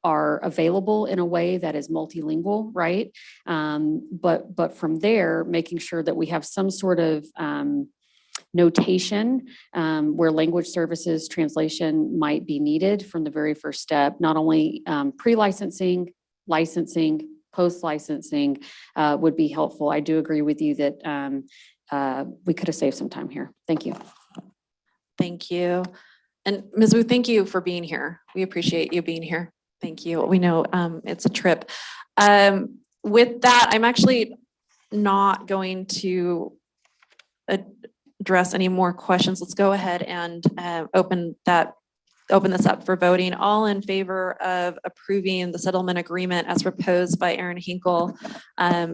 are available in a way that is multilingual, right? But from there, making sure that we have some sort of notation where language services translation might be needed from the very first step, not only pre-licensing, licensing, post-licensing would be helpful. I do agree with you that we could have saved some time here. Thank you. Thank you. And Ms. Wu, thank you for being here. We appreciate you being here. Thank you. We know it's a trip. With that, I'm actually not going to address any more questions. Let's go ahead and open this up for voting. All in favor of approving the settlement agreement as proposed by Aaron Hinkle,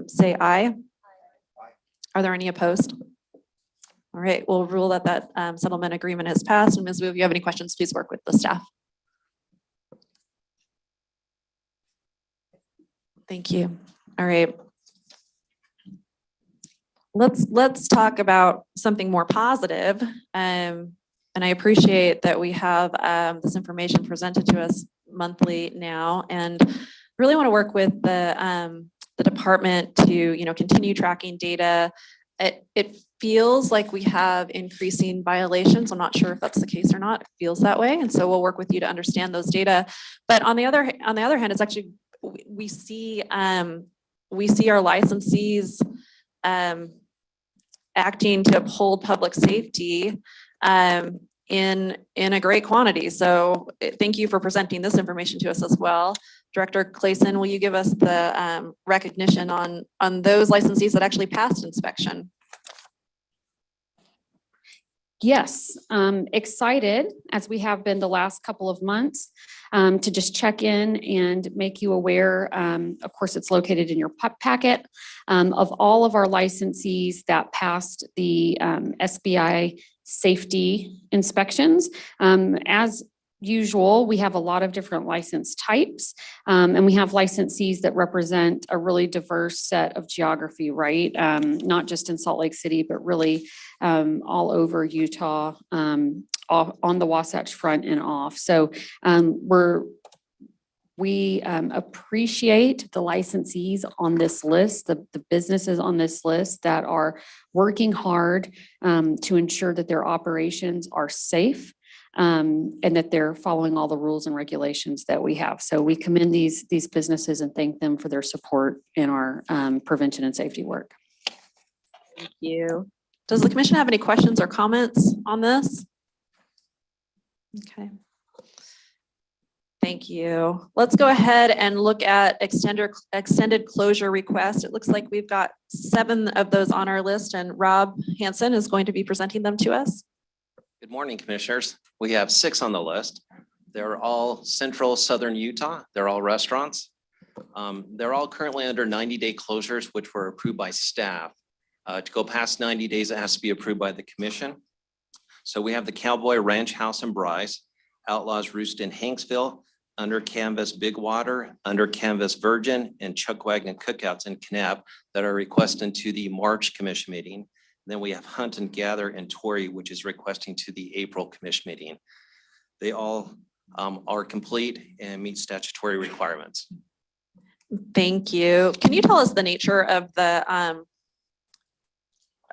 say aye. Are there any opposed? All right, we'll rule that settlement agreement has passed. And Ms. Wu, if you have any questions, please work with the staff. Thank you. All right. Let's talk about something more positive. And I appreciate that we have this information presented to us monthly now, and really want to work with the department to continue tracking data. It feels like we have increasing violations. I'm not sure if that's the case or not. It feels that way, and so we'll work with you to understand those data. But on the other hand, it's actually we see our licensees acting to uphold public safety in a great quantity. So thank you for presenting this information to us as well. Director Clayson, will you give us the recognition on those licensees that actually passed inspection? Yes, excited, as we have been the last couple of months, to just check in and make you aware. Of course, it's located in your packet of all of our licensees that passed the SBI safety inspections. As usual, we have a lot of different license types, and we have licensees that represent a really diverse set of geography, right? Not just in Salt Lake City, but really all over Utah, on the Wasatch Front and off. So we appreciate the licensees on this list, the businesses on this list that are working hard to ensure that their operations are safe. And that they're following all the rules and regulations that we have. So we commend these businesses and thank them for their support in our prevention and safety work. Thank you. Does the commission have any questions or comments on this? Okay. Thank you. Let's go ahead and look at extended closure requests. It looks like we've got 7 of those on our list, and Rob Hansen is going to be presenting them to us. Good morning, commissioners. We have 6 on the list. They're all central southern Utah. They're all restaurants. They're all currently under 90-day closures, which were approved by staff. To go past 90 days, it has to be approved by the commission. So we have the Cowboy Ranch House in Bryce, Outlaws Roost in Hanksville, Under Canvas Big Water, Under Canvas Virgin, and Chuck Wagon Cookouts in Kanab that are requesting to the March commission meeting. Then we have Hunt and Gather in Torrey, which is requesting to the April commission meeting. They all are complete and meet statutory requirements. Thank you. Can you tell us the nature of the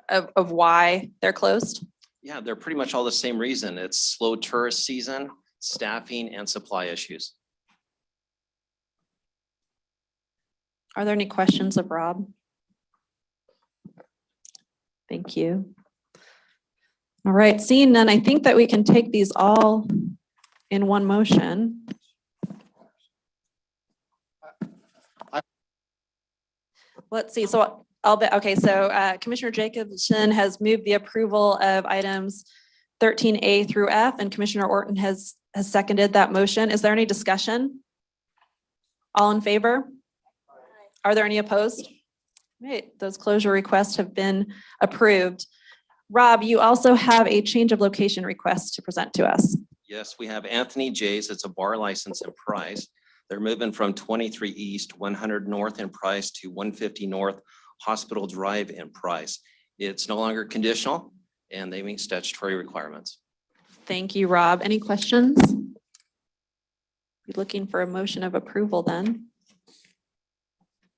of why they're closed? Yeah, they're pretty much all the same reason. It's slow tourist season, staffing, and supply issues. Are there any questions of Rob? Thank you. All right, seeing none, I think that we can take these all in one motion. Let's see, so I'll bet, okay, so Commissioner Jacobson has moved the approval of items 13A through F, and Commissioner Orton has seconded that motion. Is there any discussion? All in favor? Are there any opposed? Right, those closure requests have been approved. Rob, you also have a change of location request to present to us. Yes, we have Anthony J's. It's a bar license in Price. They're moving from 23 East, 100 North in Price to 150 North Hospital Drive in Price. It's no longer conditional and they meet statutory requirements. Thank you, Rob. Any questions? Be looking for a motion of approval then.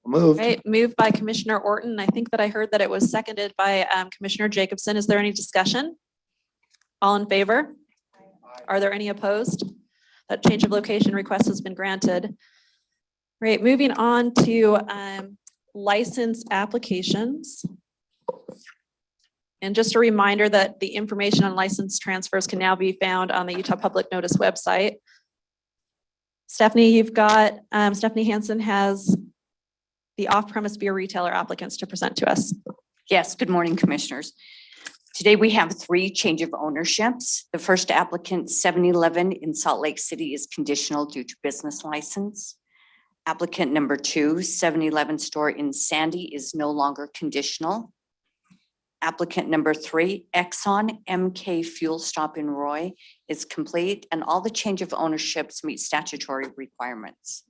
Moved. Right, moved by Commissioner Orton. I think that I heard that it was seconded by Commissioner Jacobson. Is there any discussion? All in favor? Are there any opposed? That change of location request has been granted. Right, moving on to license applications. And just a reminder that the information on license transfers can now be found on the Utah Public Notice website. Stephanie, you've got, Stephanie Hansen has the off-premise beer retailer applicants to present to us. Yes, good morning, Commissioners. Today we have 3 change of ownerships. The first applicant, 7-Eleven in Salt Lake City, is conditional due to business license. Applicant number 2, 7-Eleven store in Sandy, is no longer conditional. Applicant number 3, Exxon MK Fuel Stop in Roy, is complete, and all the change of ownerships meet statutory requirements.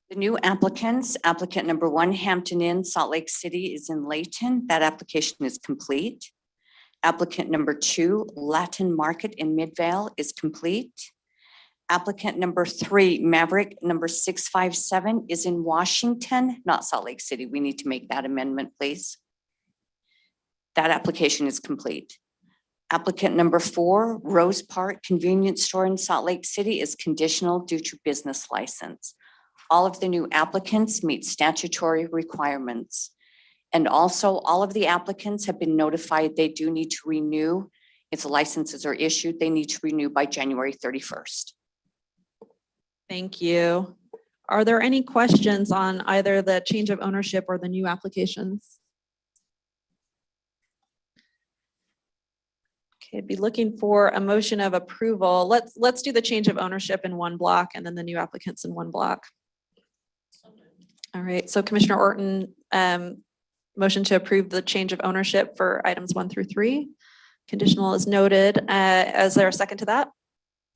The new applicants, applicant number 1, Hampton Inn, Salt Lake City, is in Layton. That application is complete. Applicant number 2, Latin Market in Midvale, is complete. Applicant number 3, Maverick number 657, is in Washington, not Salt Lake City. We need to make that amendment, please. That application is complete. Applicant number 4, Rose Park Convenience Store in Salt Lake City, is conditional due to business license. All of the new applicants meet statutory requirements. And also, all of the applicants have been notified they do need to renew. If the licenses are issued, they need to renew by January 31st. Thank you. Are there any questions on either the change of ownership or the new applications? Okay, I'd be looking for a motion of approval. Let's do the change of ownership in one block and then the new applicants in one block. All right, so Commissioner Orton, motion to approve the change of ownership for items 1 through 3. Conditional is noted. Is there a second to that?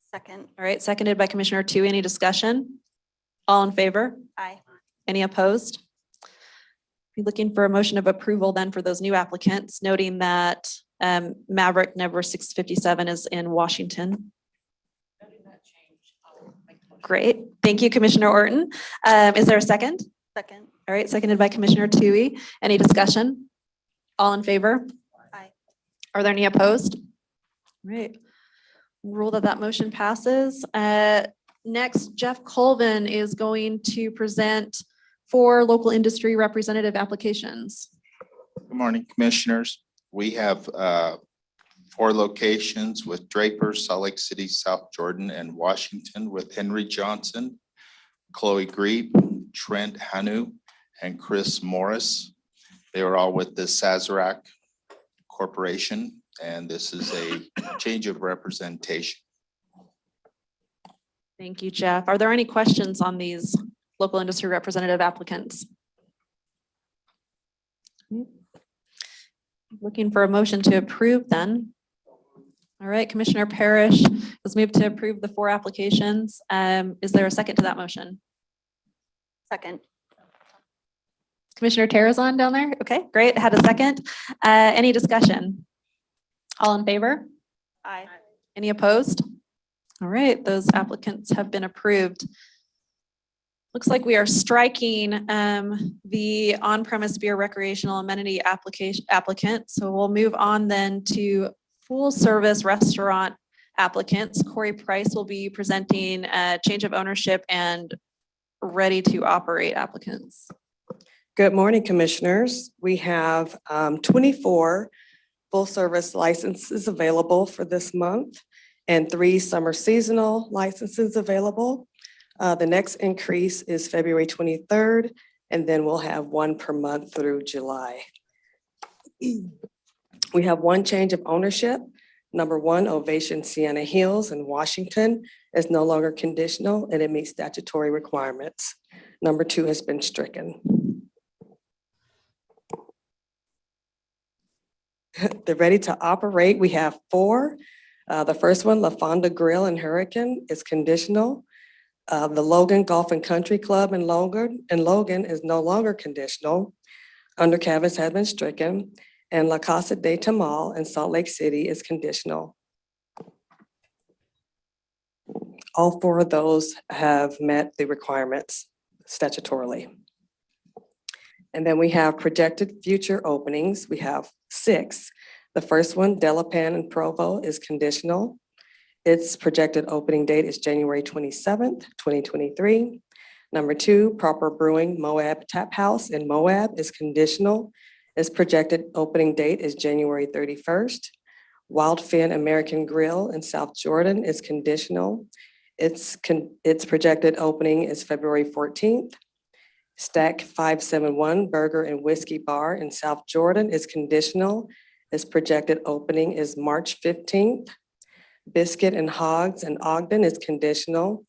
Second. All right, seconded by Commissioner Tu. Any discussion? All in favor? Aye. Any opposed? Be looking for a motion of approval then for those new applicants, noting that Maverick number 657 is in Washington. Great. Thank you, Commissioner Orton. Is there a second? Second. All right, seconded by Commissioner Tui. Any discussion? All in favor? Aye. Are there any opposed? Right. Rule that motion passes. Next, Jeff Colvin is going to present 4 local industry representative applications. Good morning, Commissioners. We have 4 locations with Draper, Salt Lake City, South Jordan, and Washington with Henry Johnson, Chloe Grebe, Trent Hanu, and Chris Morris. They were all with the Sazerac Corporation, and this is a change of representation. Thank you, Jeff. Are there any questions on these local industry representative applicants? Looking for a motion to approve then. All right, Commissioner Parrish has moved to approve the 4 applications. Is there a second to that motion? Second. Commissioner Terrazon down there? Okay, great. Had a second. Any discussion? All in favor? Aye. Any opposed? All right, those applicants have been approved. Looks like we are striking the on-premise beer recreational amenity applicant. So we'll move on then to full-service restaurant applicants. Corey Price will be presenting a change of ownership and ready-to-operate applicants. Good morning, Commissioners. We have 24 full-service licenses available for this month and 3 summer seasonal licenses available. The next increase is February 23rd, and then we'll have 1 per month through July. We have 1 change of ownership. Number 1, Ovation Sienna Hills in Washington is no longer conditional and it meets statutory requirements. Number 2 has been stricken. They're ready to operate. We have 4. The first one, La Fonda Grill in Hurricane, is conditional. The Logan Golf and Country Club in Logan is no longer conditional. Under canvas has been stricken. And La Casa de Tamal in Salt Lake City is conditional. All 4 of those have met the requirements statutorily. And then we have projected future openings. We have 6. The first one, Delapan in Provo, is conditional. Its projected opening date is January 27th, 2023. Number 2, Proper Brewing Moab Tap House in Moab is conditional. Its projected opening date is January 31st. Wildfin American Grill in South Jordan is conditional. Its projected opening is February 14th. Stack 571 Burger and Whiskey Bar in South Jordan is conditional. Its projected opening is March 15th. Biscuit and Hogs in Ogden is conditional.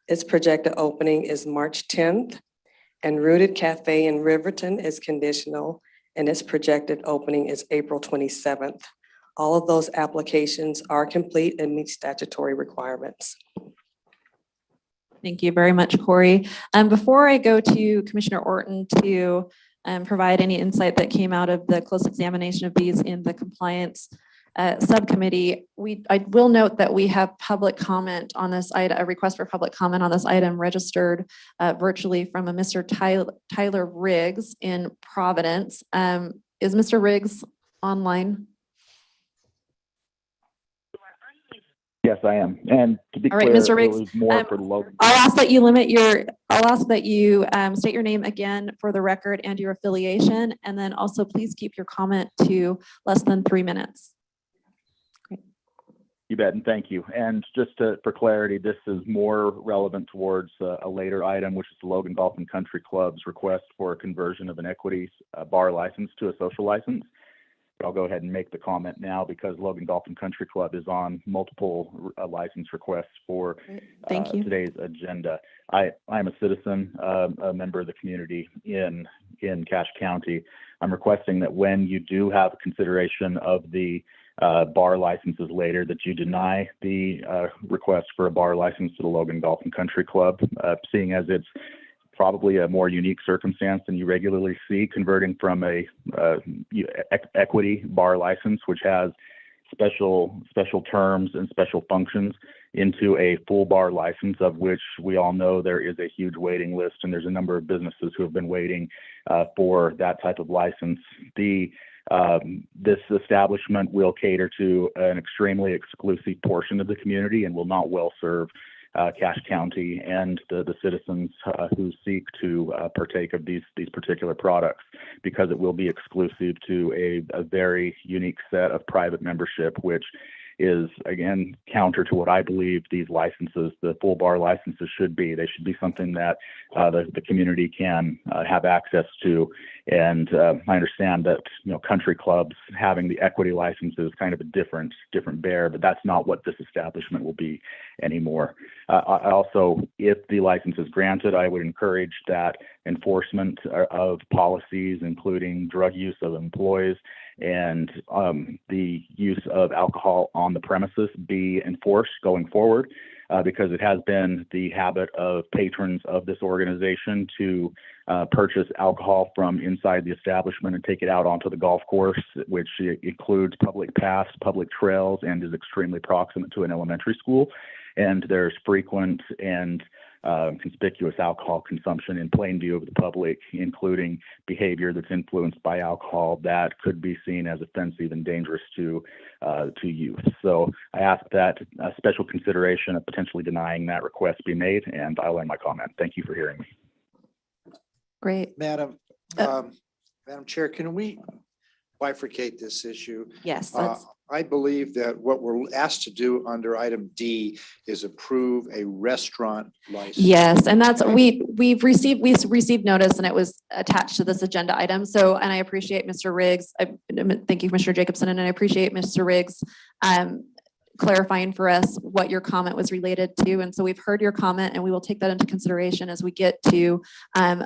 Its projected opening is March 10th. And Rooted Cafe in Riverton is conditional, and its projected opening is April 27th. All of those applications are complete and meet statutory requirements. Thank you very much, Corey. Before I go to Commissioner Orton to provide any insight that came out of the close examination of these in the compliance subcommittee, I will note that we have public comment on this item, a request for public comment on this item registered virtually from a Mr. Tyler Riggs in Providence. Is Mr. Riggs online? Yes, I am. And to be All right, clear, Mr. Riggs, it was more for Logan. I'll ask that you state your name again for the record and your affiliation, and then also please keep your comment to less than 3 minutes. You bet, and thank you. And just for clarity, this is more relevant towards a later item, which is the Logan Golf and Country Club's request for a conversion of an equity bar license to a social license. But I'll go ahead and make the comment now because Logan Golf and Country Club is on multiple license requests for today's agenda. I'm a citizen, a member of the community in Cache County. I'm requesting that when you do have consideration of the bar licenses later, that you deny the request for a bar license to the Logan Golf and Country Club, seeing as it's probably a more unique circumstance than you regularly see, converting from a equity bar license, which has special terms and special functions, into a full bar license, of which we all know there is a huge waiting list, and there's a number of businesses who have been waiting for that type of license. This establishment will cater to an extremely exclusive portion of the community and will not well serve Cache County and the citizens who seek to partake of these particular products, because it will be exclusive to a very unique set of private membership, which is, again, counter to what I believe these licenses, the full bar licenses, should be. They should be something that the community can have access to. And I understand that, country clubs having the equity license is kind of a different bear, but that's not what this establishment will be anymore. I also, if the license is granted, I would encourage that enforcement of policies, including drug use of employees and the use of alcohol on the premises be enforced going forward, because it has been the habit of patrons of this organization to purchase alcohol from inside the establishment and take it out onto the golf course, which includes public paths, public trails, and is extremely proximate to an elementary school. And there's frequent and conspicuous alcohol consumption in plain view of the public, including behavior that's influenced by alcohol that could be seen as offensive and dangerous to youth. So I ask that a special consideration of potentially denying that request be made, and I'll end my comment. Thank you for hearing me. Great. Madam Chair, can we bifurcate this issue? Yes. I believe that what we're asked to do under item D is approve a restaurant license. Yes, and that's, we've received notice and it was attached to this agenda item. So, and I appreciate Mr. Riggs. Thank you, Commissioner Jacobson, and I appreciate Mr. Riggs clarifying for us what your comment was related to. And so we've heard your comment and we will take that into consideration as we get to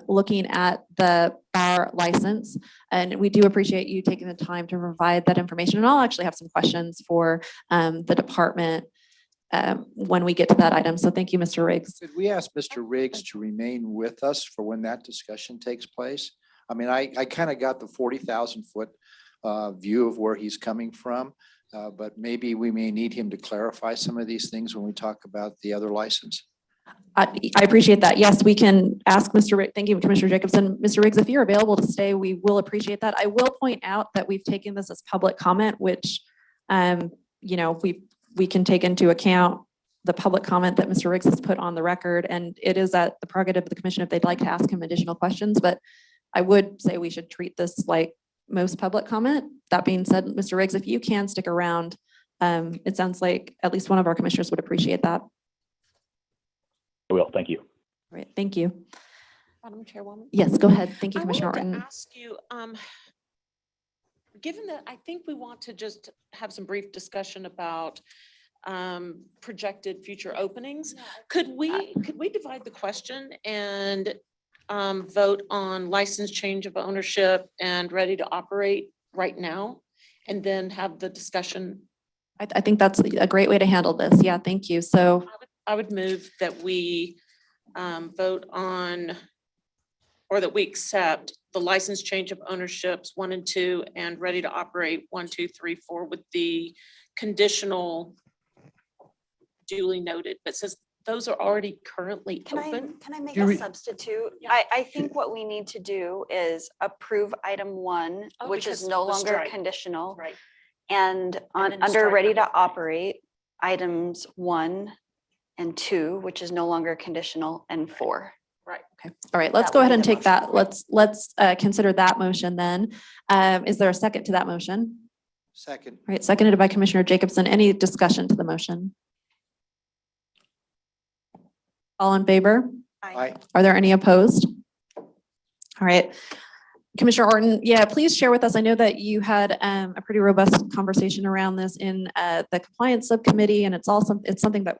looking at the bar license. And we do appreciate you taking the time to provide that information. And I'll actually have some questions for the department when we get to that item. So thank you, Mr. Riggs. Could we ask Mr. Riggs to remain with us for when that discussion takes place? I mean, I kind of got the 40,000 foot view of where he's coming from. But maybe we may need him to clarify some of these things when we talk about the other license. I appreciate that. Yes, we can ask Mr. Riggs. Thank you, Commissioner Jacobson. Mr. Riggs, if you're available to stay, we will appreciate that. I will point out that we've taken this as public comment, which, you know, we can take into account the public comment that Mr. Riggs has put on the record, and it is at the prerogative of the commission if they'd like to ask him additional questions. But I would say we should treat this like most public comment. That being said, Mr. Riggs, if you can stick around, it sounds like at least one of our commissioners would appreciate that. I will. Thank you. All right, thank you. Madam Chairwoman? Yes, go ahead. Thank you, I Commissioner wanted to Orton. ask you, given that I think we want to just have some brief discussion about projected future openings, could we divide the question and vote on license change of ownership and ready to operate right now, and then have the discussion? I think that's a great way to handle this. Yeah, thank you. So I would move that we vote on, or that we accept the license change of ownerships 1 and 2 and ready to operate 1, 2, 3, 4 with the conditional duly noted, but says those are already currently open. Can I make a substitute? I think what we need to do is approve item 1, which is no longer conditional. Right. And under strike ready to number 3. operate, items 1 and 2, which is no longer conditional, and 4. Right. Okay. All right, let's That go would ahead be and the take that. Let's consider that motion then. Is there a second to that motion? Second. All right, seconded by Commissioner Jacobson. Any discussion to the motion? All in favor? Aye. Are there any opposed? All right. Commissioner Orton, yeah, please share with us. I know that you had a pretty robust conversation around this in the compliance subcommittee, and it's something that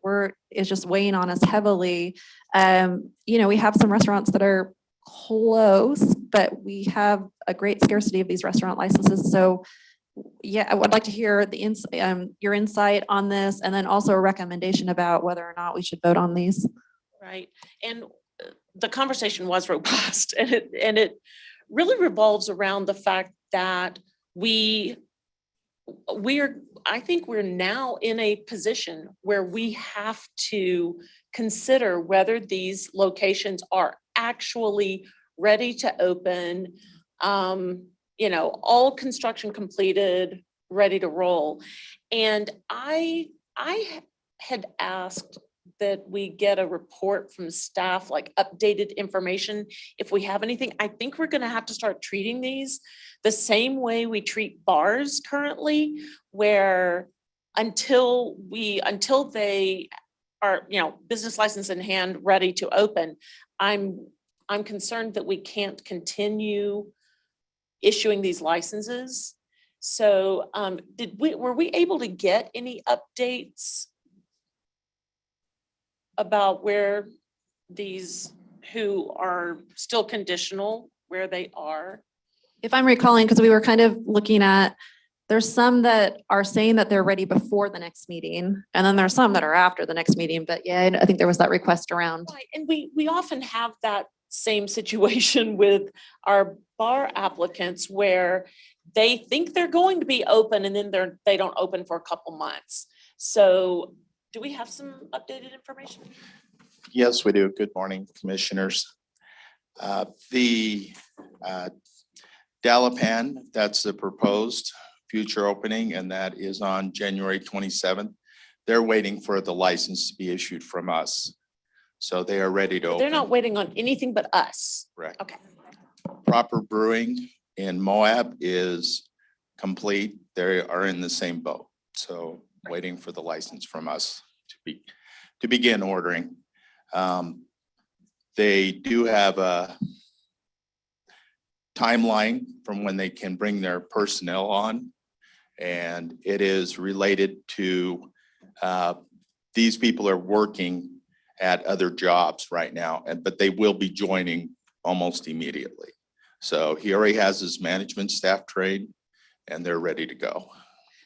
is just weighing on us heavily. You know, we have some restaurants that are close, but we have a great scarcity of these restaurant licenses. So yeah, I would like to hear your insight on this, and then also a recommendation about whether or not we should vote on these. Right. And the conversation was robust, and it really revolves around the fact that I think we're now in a position where we have to consider whether these locations are actually ready to open, you know, all construction completed, ready to roll. And I had asked that we get a report from staff, like updated information, if we have anything. I think we're gonna have to start treating these the same way we treat bars currently, where until they are, you know, business license in hand, ready to open, I'm concerned that we can't continue issuing these licenses. So were we able to get any updates about where these who are still conditional, where they are? If I'm recalling, because we were kind of looking at, there's some that are saying that they're ready before the next meeting, and then there's some that are after the next meeting, but yeah, I think there was that request around. Right, and we often have that same situation with our bar applicants where they think they're going to be open and then they don't open for a couple months. So do we have some updated information? Yes, we do. Good morning, commissioners. The Dalapan, that's the proposed future opening, and that is on January 27th. They're waiting for the license to be issued from us. So they are ready to open. They're not waiting on anything but us. Correct. Okay. Proper Brewing in Moab is complete. They are in the same boat. So waiting for the license from us to begin ordering. They do have a timeline from when they can bring their personnel on. And it is related to, these people are working at other jobs right now, but they will be joining almost immediately. So he already has his management staff trained and they're ready to go.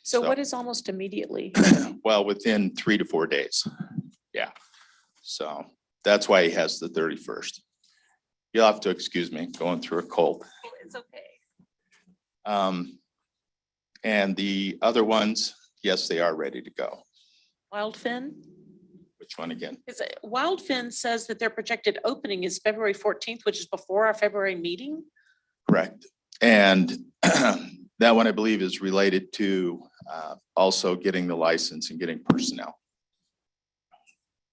So what is almost immediately? Well, within 3 to 4 days. Yeah. So that's why he has the 31st. You'll have to excuse me, going through a cold. It's okay. And the other ones, yes, they are ready to go. Wildfin? Which one again? Is it, Wildfin says that their projected opening is February 14th, which is before our February meeting. Correct. And that one I believe is related to also getting the license and getting personnel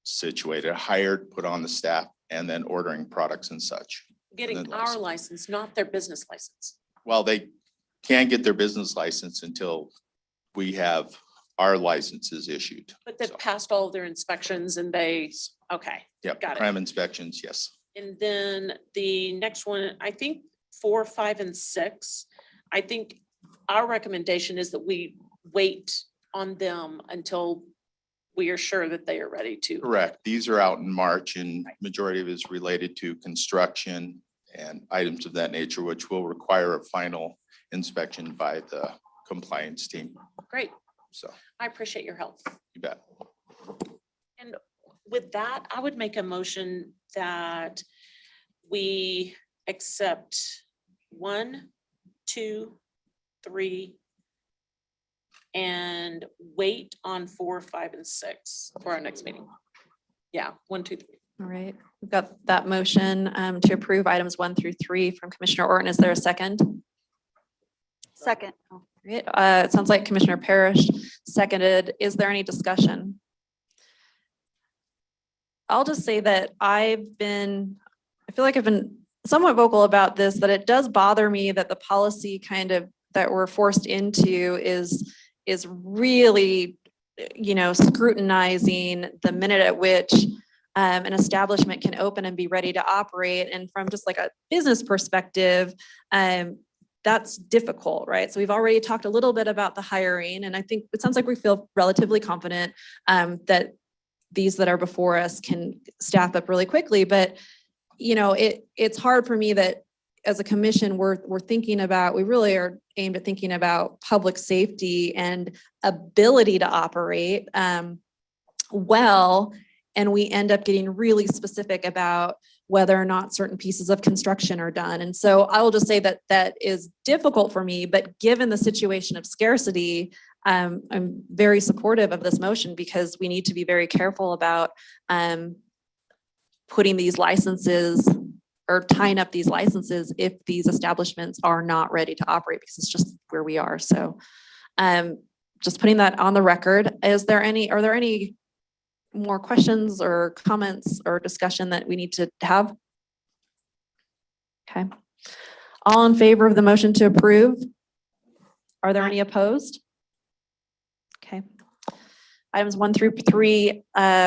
situated, hired, put on the staff, and then ordering products and such. Getting our license, not their business license. Well, they can't get their business license until we have our licenses issued. But they've passed all of their inspections and they, okay. Yep, Got it. prem inspections, yes. And then the next one, I think 4, 5, and 6, I think our recommendation is that we wait on them until we are sure that they are ready to. Correct. These are out in March and majority of it is related to construction and items of that nature, which will require a final inspection by the compliance team. Great. So I appreciate your help. you bet. And with that, I would make a motion that we accept 1, 2, 3, and wait on 4, 5, and 6 for our next meeting. Yeah, 1, 2, 3. All right, we've got that motion to approve items 1 through 3 from Commissioner Orton. Is there a second? Second. All right, it sounds like Commissioner Parrish seconded. Is there any discussion? I'll just say that I feel like I've been somewhat vocal about this, that it does bother me that the policy kind of that we're forced into is really, scrutinizing the minute at which an establishment can open and be ready to operate. And from just like a business perspective, that's difficult, right? So we've already talked a little bit about the hiring, and I think it sounds like we feel relatively confident that these that are before us can staff up really quickly. But it's hard for me that as a commission, we really are aimed at thinking about public safety and ability to operate well, and we end up getting really specific about whether or not certain pieces of construction are done. And so I will just say that that is difficult for me, but given the situation of scarcity, I'm very supportive of this motion because we need to be very careful about putting these licenses or tying up these licenses if these establishments are not ready to operate, because it's just where we are. So just putting that on the record. Are there any more questions or comments or discussion that we need to have? Okay. All in favor of the motion to approve? Are there any opposed? Okay. Items 1 through 3,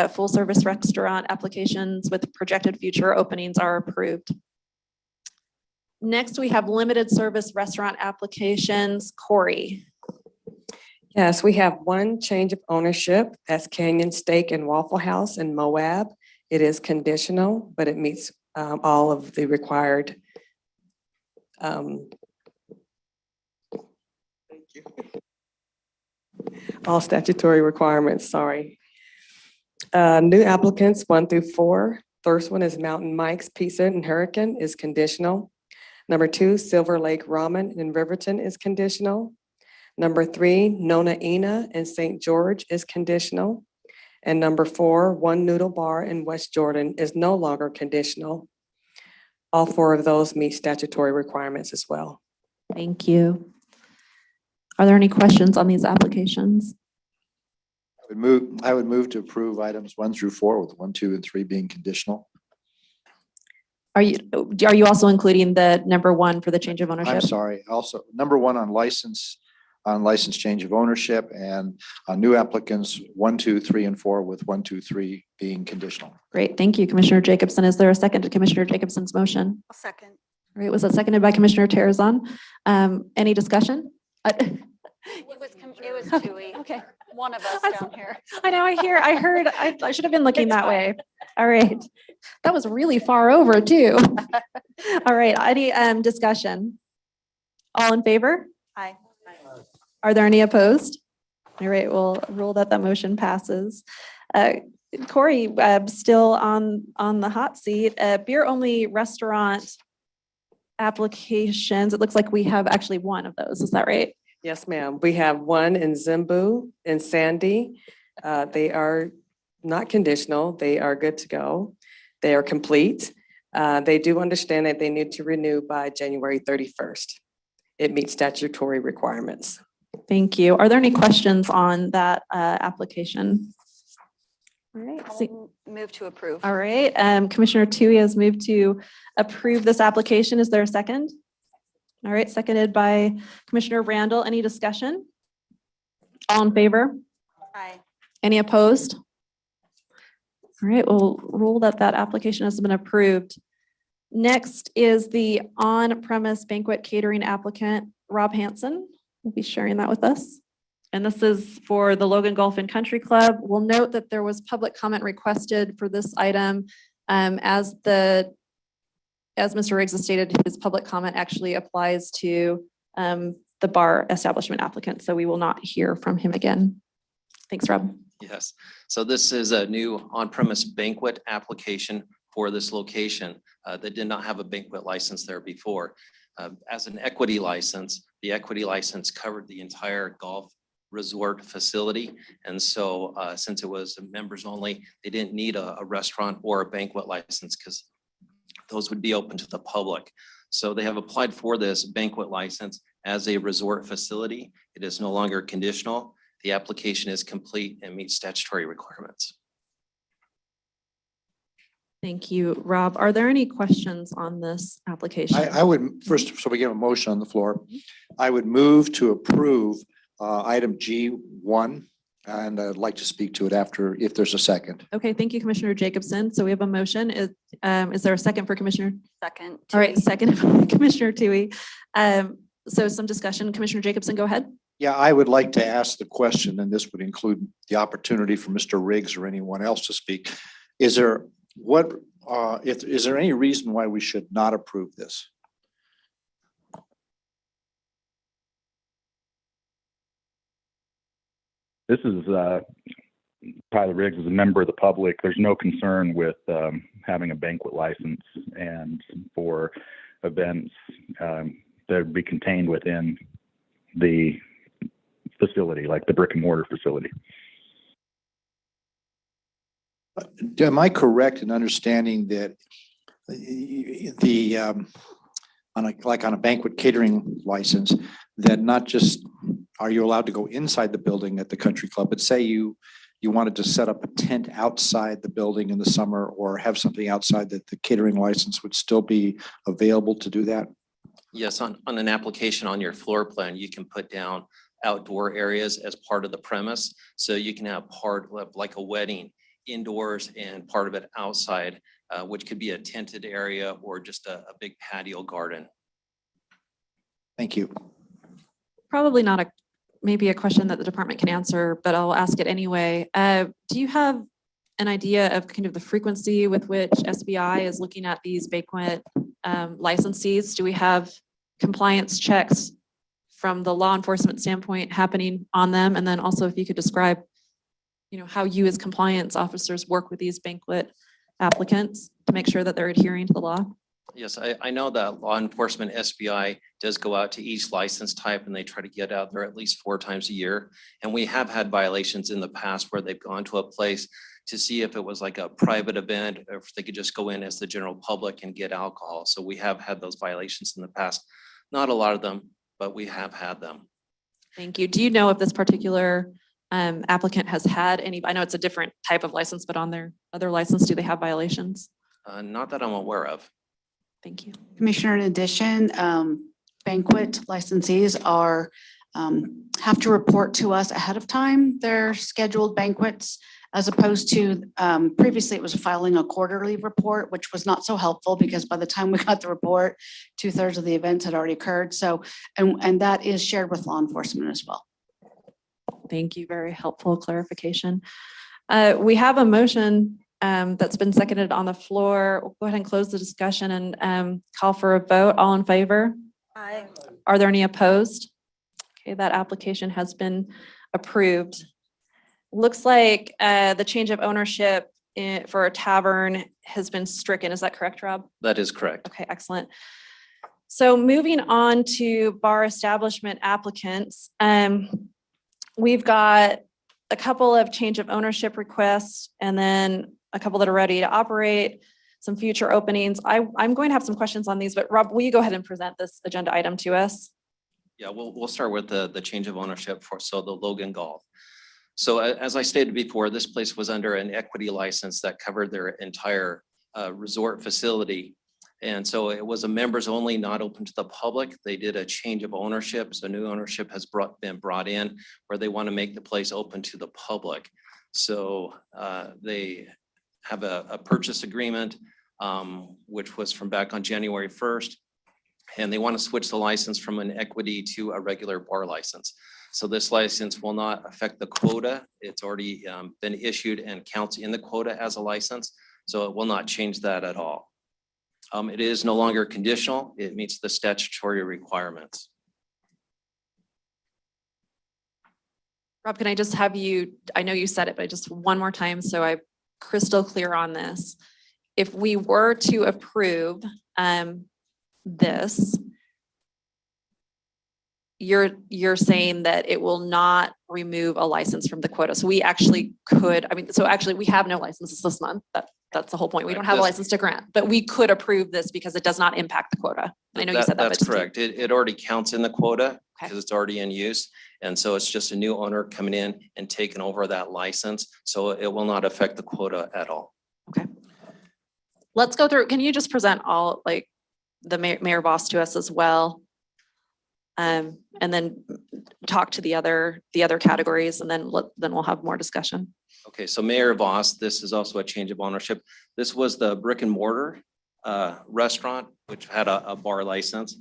full service restaurant applications with projected future openings are approved. Next, we have limited service restaurant applications. Corey. Yes, we have one change of ownership. That's Canyon Steak and Waffle House in Moab. It is conditional, but it meets all of the required All statutory requirements, sorry. New applicants 1 through 4. First one is Mountain Mike's Pizza and Hurricane is conditional. Number 2, Silver Lake Ramen in Riverton is conditional. Number 3, Nona Ina in St. George is conditional. And number 4, One Noodle Bar in West Jordan is no longer conditional. All 4 of those meet statutory requirements as well. Thank you. Are there any questions on these applications? I would move to approve items 1 through 4 with 1, 2, and 3 being conditional. Are you also including the number 1 for the change of ownership? I'm sorry. Also, number 1 on license change of ownership, and on new applicants 1, 2, 3, and 4 with 1, 2, 3 being conditional. Great, thank you, Commissioner Jacobson. Is there a second to Commissioner Jacobson's motion? I'll second. All right, was that seconded by Commissioner Terrazon? Any discussion? It was Tui. Okay. One of us down here. I know, I heard, I should have been looking that way. All right. That was really far over too. All right, any discussion? All in favor? Aye. Are there any opposed? All right, we'll rule that the motion passes. Corey, still on the hot seat, beer-only restaurant applications. It looks like we have actually one of those. Is that right? Yes, ma'am. We have one in Zimbu and Sandy. They are not conditional. They are good to go. They are complete. They do understand that they need to renew by January 31st. It meets statutory requirements. Thank you. Are there any questions on that application? All right. I'll move to approve. All right. Commissioner Tui has moved to approve this application. Is there a second? All right, seconded by Commissioner Randall. Any discussion? All in favor? Aye. Any opposed? All right, we'll rule that that application has been approved. Next is the on-premise banquet catering applicant, Rob Hanson. Will be sharing that with us. And this is for the Logan Golf and Country Club. We'll note that there was public comment requested for this item. As Mr. Riggs has stated, his public comment actually applies to the bar establishment applicant, so we will not hear from him again. Thanks, Rob. Yes, so this is a new on-premise banquet application for this location that did not have a banquet license there before. As an equity license, the equity license covered the entire golf resort facility. And so since it was members only, they didn't need a restaurant or a banquet license because those would be open to the public. So they have applied for this banquet license as a resort facility. It is no longer conditional. The application is complete and meets statutory requirements. Thank you, Rob. Are there any questions on this application? I would first, so we get a motion on the floor. I would move to approve item G1, and I'd like to speak to it after, if there's a second. Okay, thank you, Commissioner Jacobson. So we have a motion. Is there a second for Commissioner? Second. All right, second for Commissioner Tui. So some discussion. Commissioner Jacobson, go ahead. Yeah, I would like to ask the question, and this would include the opportunity for Mr. Riggs or anyone else to speak. Is there any reason why we should not approve this? This is Tyler Riggs is a member of the public. There's no concern with having a banquet license, and for events that would be contained within the facility, like the brick and mortar facility. Am I correct in understanding that on a banquet catering license, that not just are you allowed to go inside the building at the country club, but say you wanted to set up a tent outside the building in the summer or have something outside, that the catering license would still be available to do that? Yes, on an application on your floor plan, you can put down outdoor areas as part of the premise. So you can have part of like a wedding indoors and part of it outside, which could be a tented area or just a big patio garden. Thank you. Probably not maybe a question that the department can answer, but I'll ask it anyway. Do you have an idea of kind of the frequency with which SBI is looking at these banquet licensees? Do we have compliance checks from the law enforcement standpoint happening on them? And then also if you could describe, how you as compliance officers work with these banquet applicants to make sure that they're adhering to the law? Yes, I know that law enforcement SBI does go out to each license type and they try to get out there at least 4 times a year. And we have had violations in the past where they've gone to a place to see if it was like a private event or if they could just go in as the general public and get alcohol. So we have had those violations in the past. Not a lot of them, but we have had them. Thank you. Do you know if this particular applicant has had any, I know it's a different type of license, but on their other license, do they have violations? Not that I'm aware of. Thank you. Commissioner, in addition, banquet licensees are, have to report to us ahead of time their scheduled banquets, as opposed to, previously it was filing a quarterly report, which was not so helpful because by the time we got the report, 2/3 of the events had already occurred. So, and that is shared with law enforcement as well. Thank you. Very helpful clarification. We have a motion that's been seconded on the floor. We'll go ahead and close the discussion and call for a vote. All in favor? Aye. Are there any opposed? Okay, that application has been approved. Looks like the change of ownership for a tavern has been stricken. Is that correct, Rob? That is correct. Okay, excellent. So moving on to bar establishment applicants, we've got a couple of change of ownership requests and then a couple that are ready to operate, some future openings. I'm going to have some questions on these, but Rob, will you go ahead and present this agenda item to us? Yeah, we'll start with the change of ownership for the Logan Golf. So as I stated before, this place was under an equity license that covered their entire resort facility. And so it was a members only, not open to the public. They did a change of ownership. So new ownership has been brought in where they want to make the place open to the public. So they have a purchase agreement, which was from back on January 1st. And they want to switch the license from an equity to a regular bar license. So this license will not affect the quota. It's already been issued and counts in the quota as a license. So it will not change that at all. It is no longer conditional. It meets the statutory requirements. Rob, can I just have you, I know you said it, but just one more time so I'm crystal clear on this. If we were to approve this, you're saying that it will not remove a license from the quota. So we actually could, so actually we have no licenses this month. That's the whole point. We don't have a license to grant, but we could approve this because it does not impact the quota. I know you said that. That's correct. It already counts in the quota because it's already in use. And so it's just a new owner coming in and taking over that license. So it will not affect the quota at all. Okay. Let's go through, can you just present all like the Mayor Voss to us as well? And then talk to the other categories and then we'll have more discussion. Okay, so Mayor Voss, this is also a change of ownership. This was the brick and mortar restaurant, which had a bar license.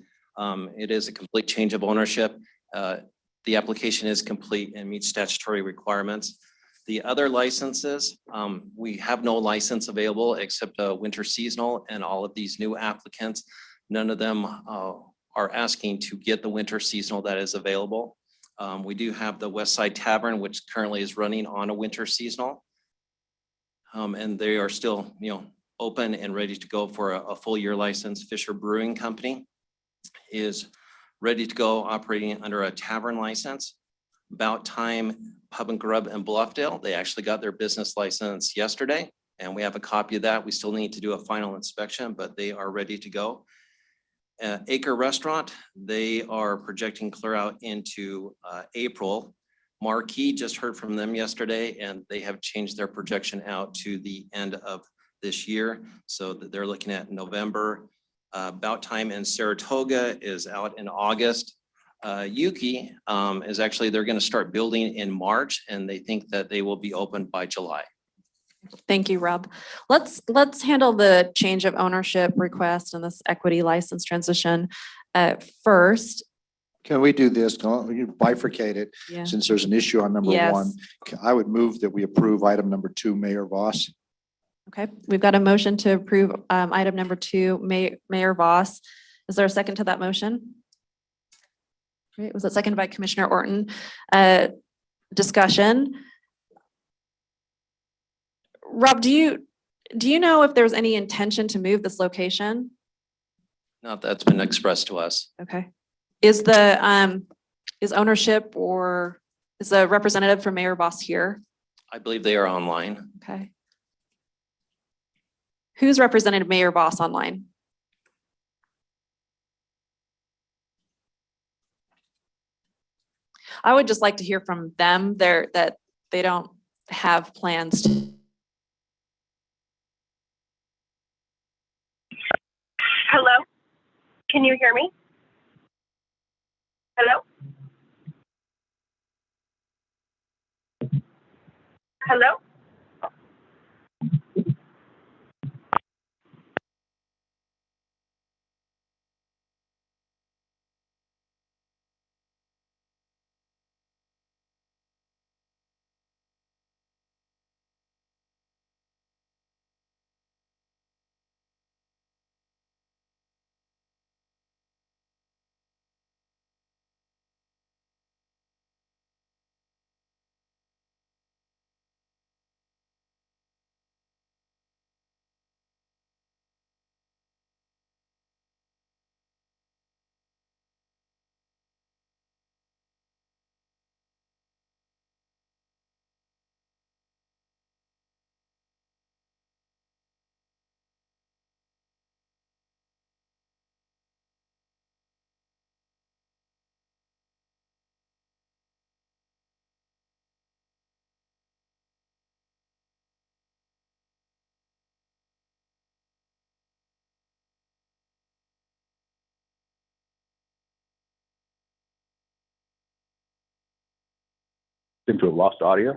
It is a complete change of ownership. The application is complete and meets statutory requirements. The other licenses, we have no license available except a winter seasonal, and all of these new applicants, none of them are asking to get the winter seasonal that is available. We do have the West Side Tavern, which currently is running on a winter seasonal. And they are still, open and ready to go for a full year license. Fisher Brewing Company is ready to go operating under a tavern license. About Time Pub and Grub in Bluffdale, they actually got their business license yesterday, and we have a copy of that. We still need to do a final inspection, but they are ready to go. Acre Restaurant, they are projecting clear out into April. Marquee, just heard from them yesterday, and they have changed their projection out to the end of this year. So they're looking at November. About Time in Saratoga is out in August. Yuki is actually, they're going to start building in March, and they think that they will be open by July. Thank you, Rob. Let's handle the change of ownership request and this equity license transition first. Can we do this? Don't you bifurcate it? Yeah. Since there's an issue on number Yes. one. I would move that we approve item number 2, Mayor Voss. Okay, we've got a motion to approve item number 2, Mayor Voss. Is there a second to that motion? Right, was it seconded by Commissioner Orton? Discussion. Rob, do you know if there's any intention to move this location? Not that's been expressed to us. Okay. Is the, is ownership or is the representative from Mayor Boss here? I believe they are online. Okay. Who's represented Mayor Boss online? I would just like to hear from them there that they don't have plans to. Hello? Can you hear me? Hello? Hello? Seem to have lost audio.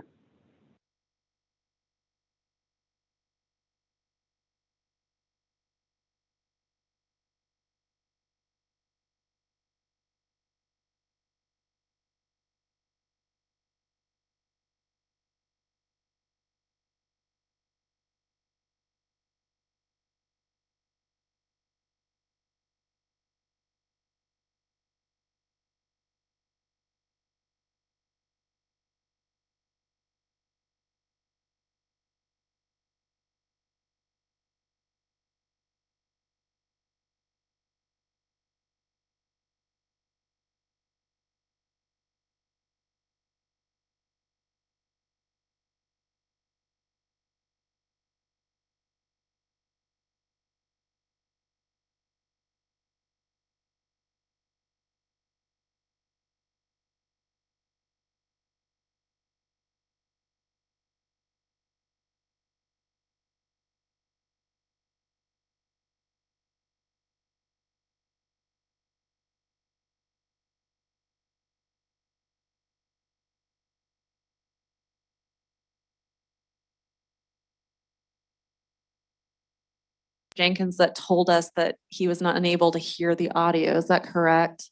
Jenkins that told us that he was not unable to hear the audio. Is that correct?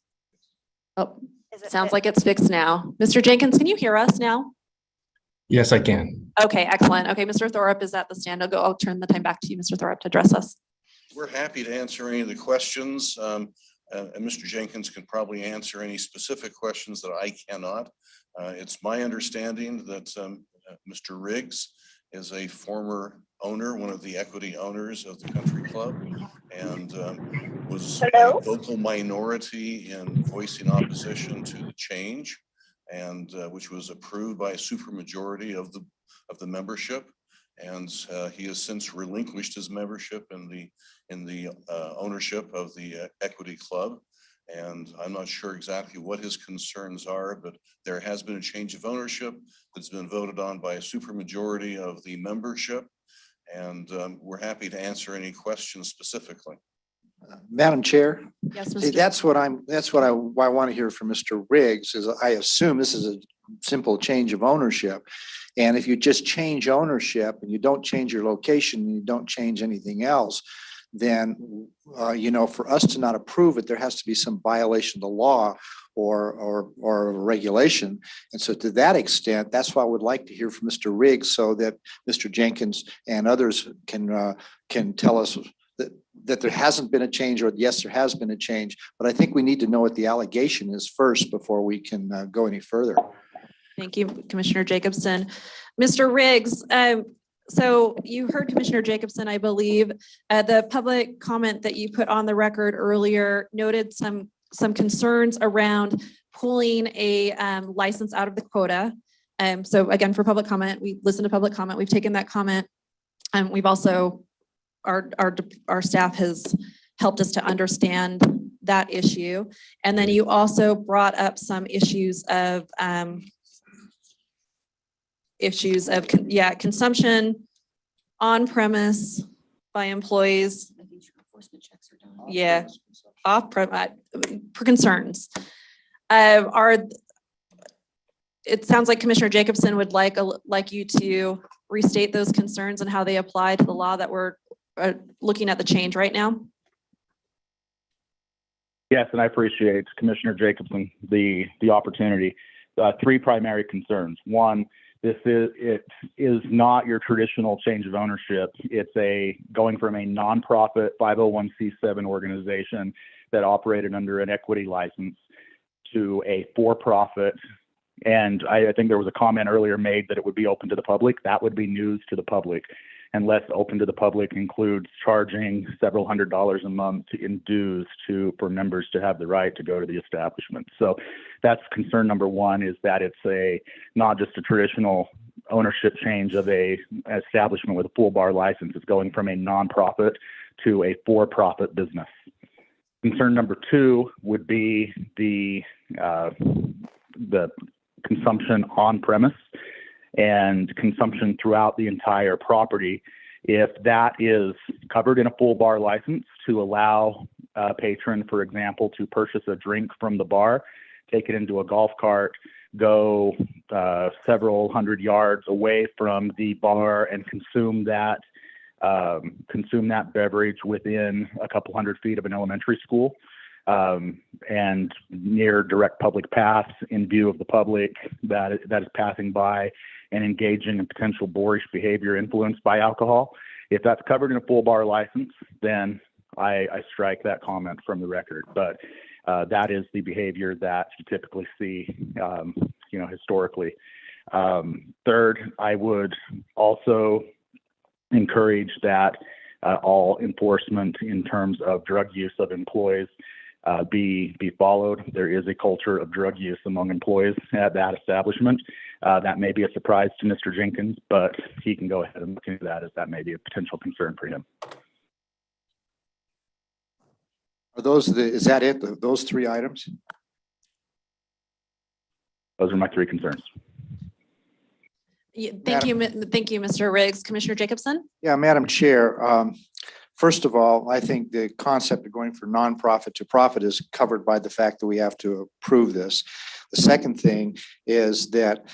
Oh, sounds like it's fixed now. Mr. Jenkins, can you hear us now? Yes, I can. Okay, excellent. Okay, Mr. Thorpe is at the stand. I'll turn the time back to you, Mr. Thorpe, to address us. We're happy to answer any of the questions. And Mr. Jenkins can probably answer any specific questions that I cannot. It's my understanding that Mr. Riggs is a former owner, one of the equity owners of the country club, and was a vocal minority in voicing opposition to the change, and which was approved by a supermajority of the membership. And he has since relinquished his membership in the ownership of the equity club. And I'm not sure exactly what his concerns are, but there has been a change of ownership that's been voted on by a supermajority of the membership. And we're happy to answer any questions specifically. Madam Chair. Yes, See, Mr. that's what I want to hear from Mr. Riggs is I assume this is a simple change of ownership. And if you just change ownership and you don't change your location, and you don't change anything else, then, for us to not approve it, there has to be some violation of the law or regulation. And so to that extent, that's why I would like to hear from Mr. Riggs so that Mr. Jenkins and others can tell us that that there hasn't been a change, or yes, there has been a change, but I think we need to know what the allegation is first before we can go any further. Thank you, Commissioner Jacobson. Mr. Riggs, so you heard Commissioner Jacobson, I believe, the public comment that you put on the record earlier noted some concerns around pulling a license out of the quota. So again, for public comment, we listened to public comment. We've taken that comment. And we've also, our staff has helped us to understand that issue. And then you also brought up some issues of consumption on premise by employees. Yeah, off premise for concerns. It sounds like Commissioner Jacobson would like you to restate those concerns and how they apply to the law that we're looking at the change right now. Yes, and I appreciate Commissioner Jacobson, the opportunity. Three primary concerns. One, it is not your traditional change of ownership. It's going from a nonprofit 501c7 organization that operated under an equity license to a for-profit. And I think there was a comment earlier made that it would be open to the public. That would be news to the public. And less open to the public includes charging several $100s a month in dues for members to have the right to go to the establishment. So that's concern number one, is that it's not just a traditional ownership change of a establishment with a full bar license. It's going from a nonprofit to a for-profit business. Concern number two would be the consumption on premise and consumption throughout the entire property. If that is covered in a full bar license to allow a patron, for example, to purchase a drink from the bar, take it into a golf cart, go several hundred yards away from the bar and consume that beverage within a couple hundred feet of an elementary school, and near direct public paths in view of the public that is passing by and engaging in potential boorish behavior influenced by alcohol. If that's covered in a full bar license, then I strike that comment from the record. But that is the behavior that you typically see, historically. Third, I would also encourage that all enforcement in terms of drug use of employees be followed. There is a culture of drug use among employees at that establishment. That may be a surprise to Mr. Jenkins, but he can go ahead and look into that, as that may be a potential concern for him. Is that it? Those three items? Those are my three concerns. Yeah, thank you, Mr. Riggs. Commissioner Jacobson? Yeah, Madam Chair. First of all, I think the concept of going from nonprofit to profit is covered by the fact that we have to approve this. The second thing is that,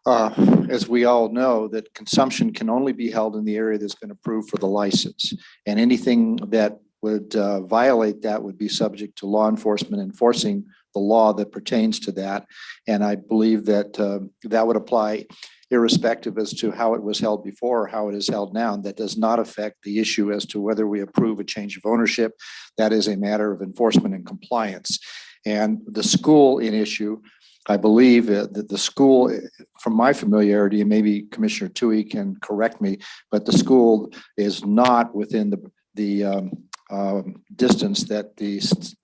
as we all know, that consumption can only be held in the area that's been approved for the license. And anything that would violate that would be subject to law enforcement enforcing the law that pertains to that. And I believe that that would apply irrespective as to how it was held before or how it is held now. And that does not affect the issue as to whether we approve a change of ownership. That is a matter of enforcement and compliance. And the school in issue, I believe that the school, from my familiarity, and maybe Commissioner Tui can correct me, but the school is not within the distance that the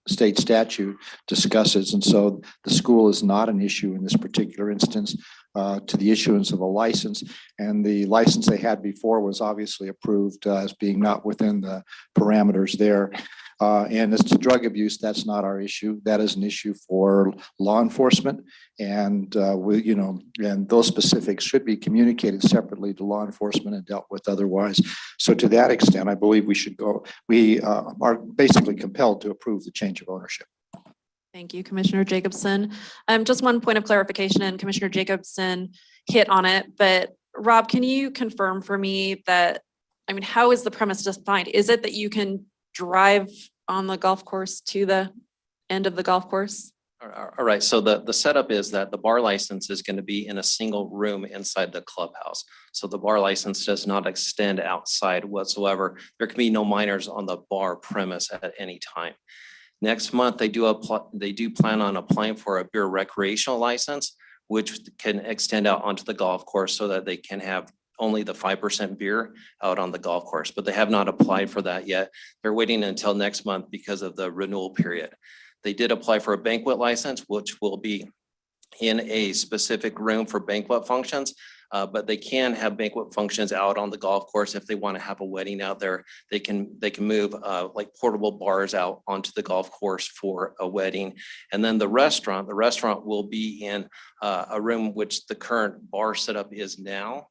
state statute discusses. And so the school is not an issue in this particular instance to the issuance of a license. And the license they had before was obviously approved as being not within the parameters there. And as to drug abuse, that's not our issue. That is an issue for law enforcement. And and those specifics should be communicated separately to law enforcement and dealt with otherwise. So to that extent, I believe we are basically compelled to approve the change of ownership. Thank you, Commissioner Jacobson. Just one point of clarification, and Commissioner Jacobson hit on it, but Rob, can you confirm for me that, how is the premise defined? Is it that you can drive on the golf course to the end of the golf course? All right, so the setup is that the bar license is going to be in a single room inside the clubhouse. So the bar license does not extend outside whatsoever. There can be no minors on the bar premise at any time. Next month, they do plan on applying for a beer recreational license, which can extend out onto the golf course so that they can have only the 5% beer out on the golf course, but they have not applied for that yet. They're waiting until next month because of the renewal period. They did apply for a banquet license, which will be in a specific room for banquet functions, but they can have banquet functions out on the golf course. If they want to have a wedding out there, they can move like portable bars out onto the golf course for a wedding. And then the restaurant will be in a room which the current bar setup is now.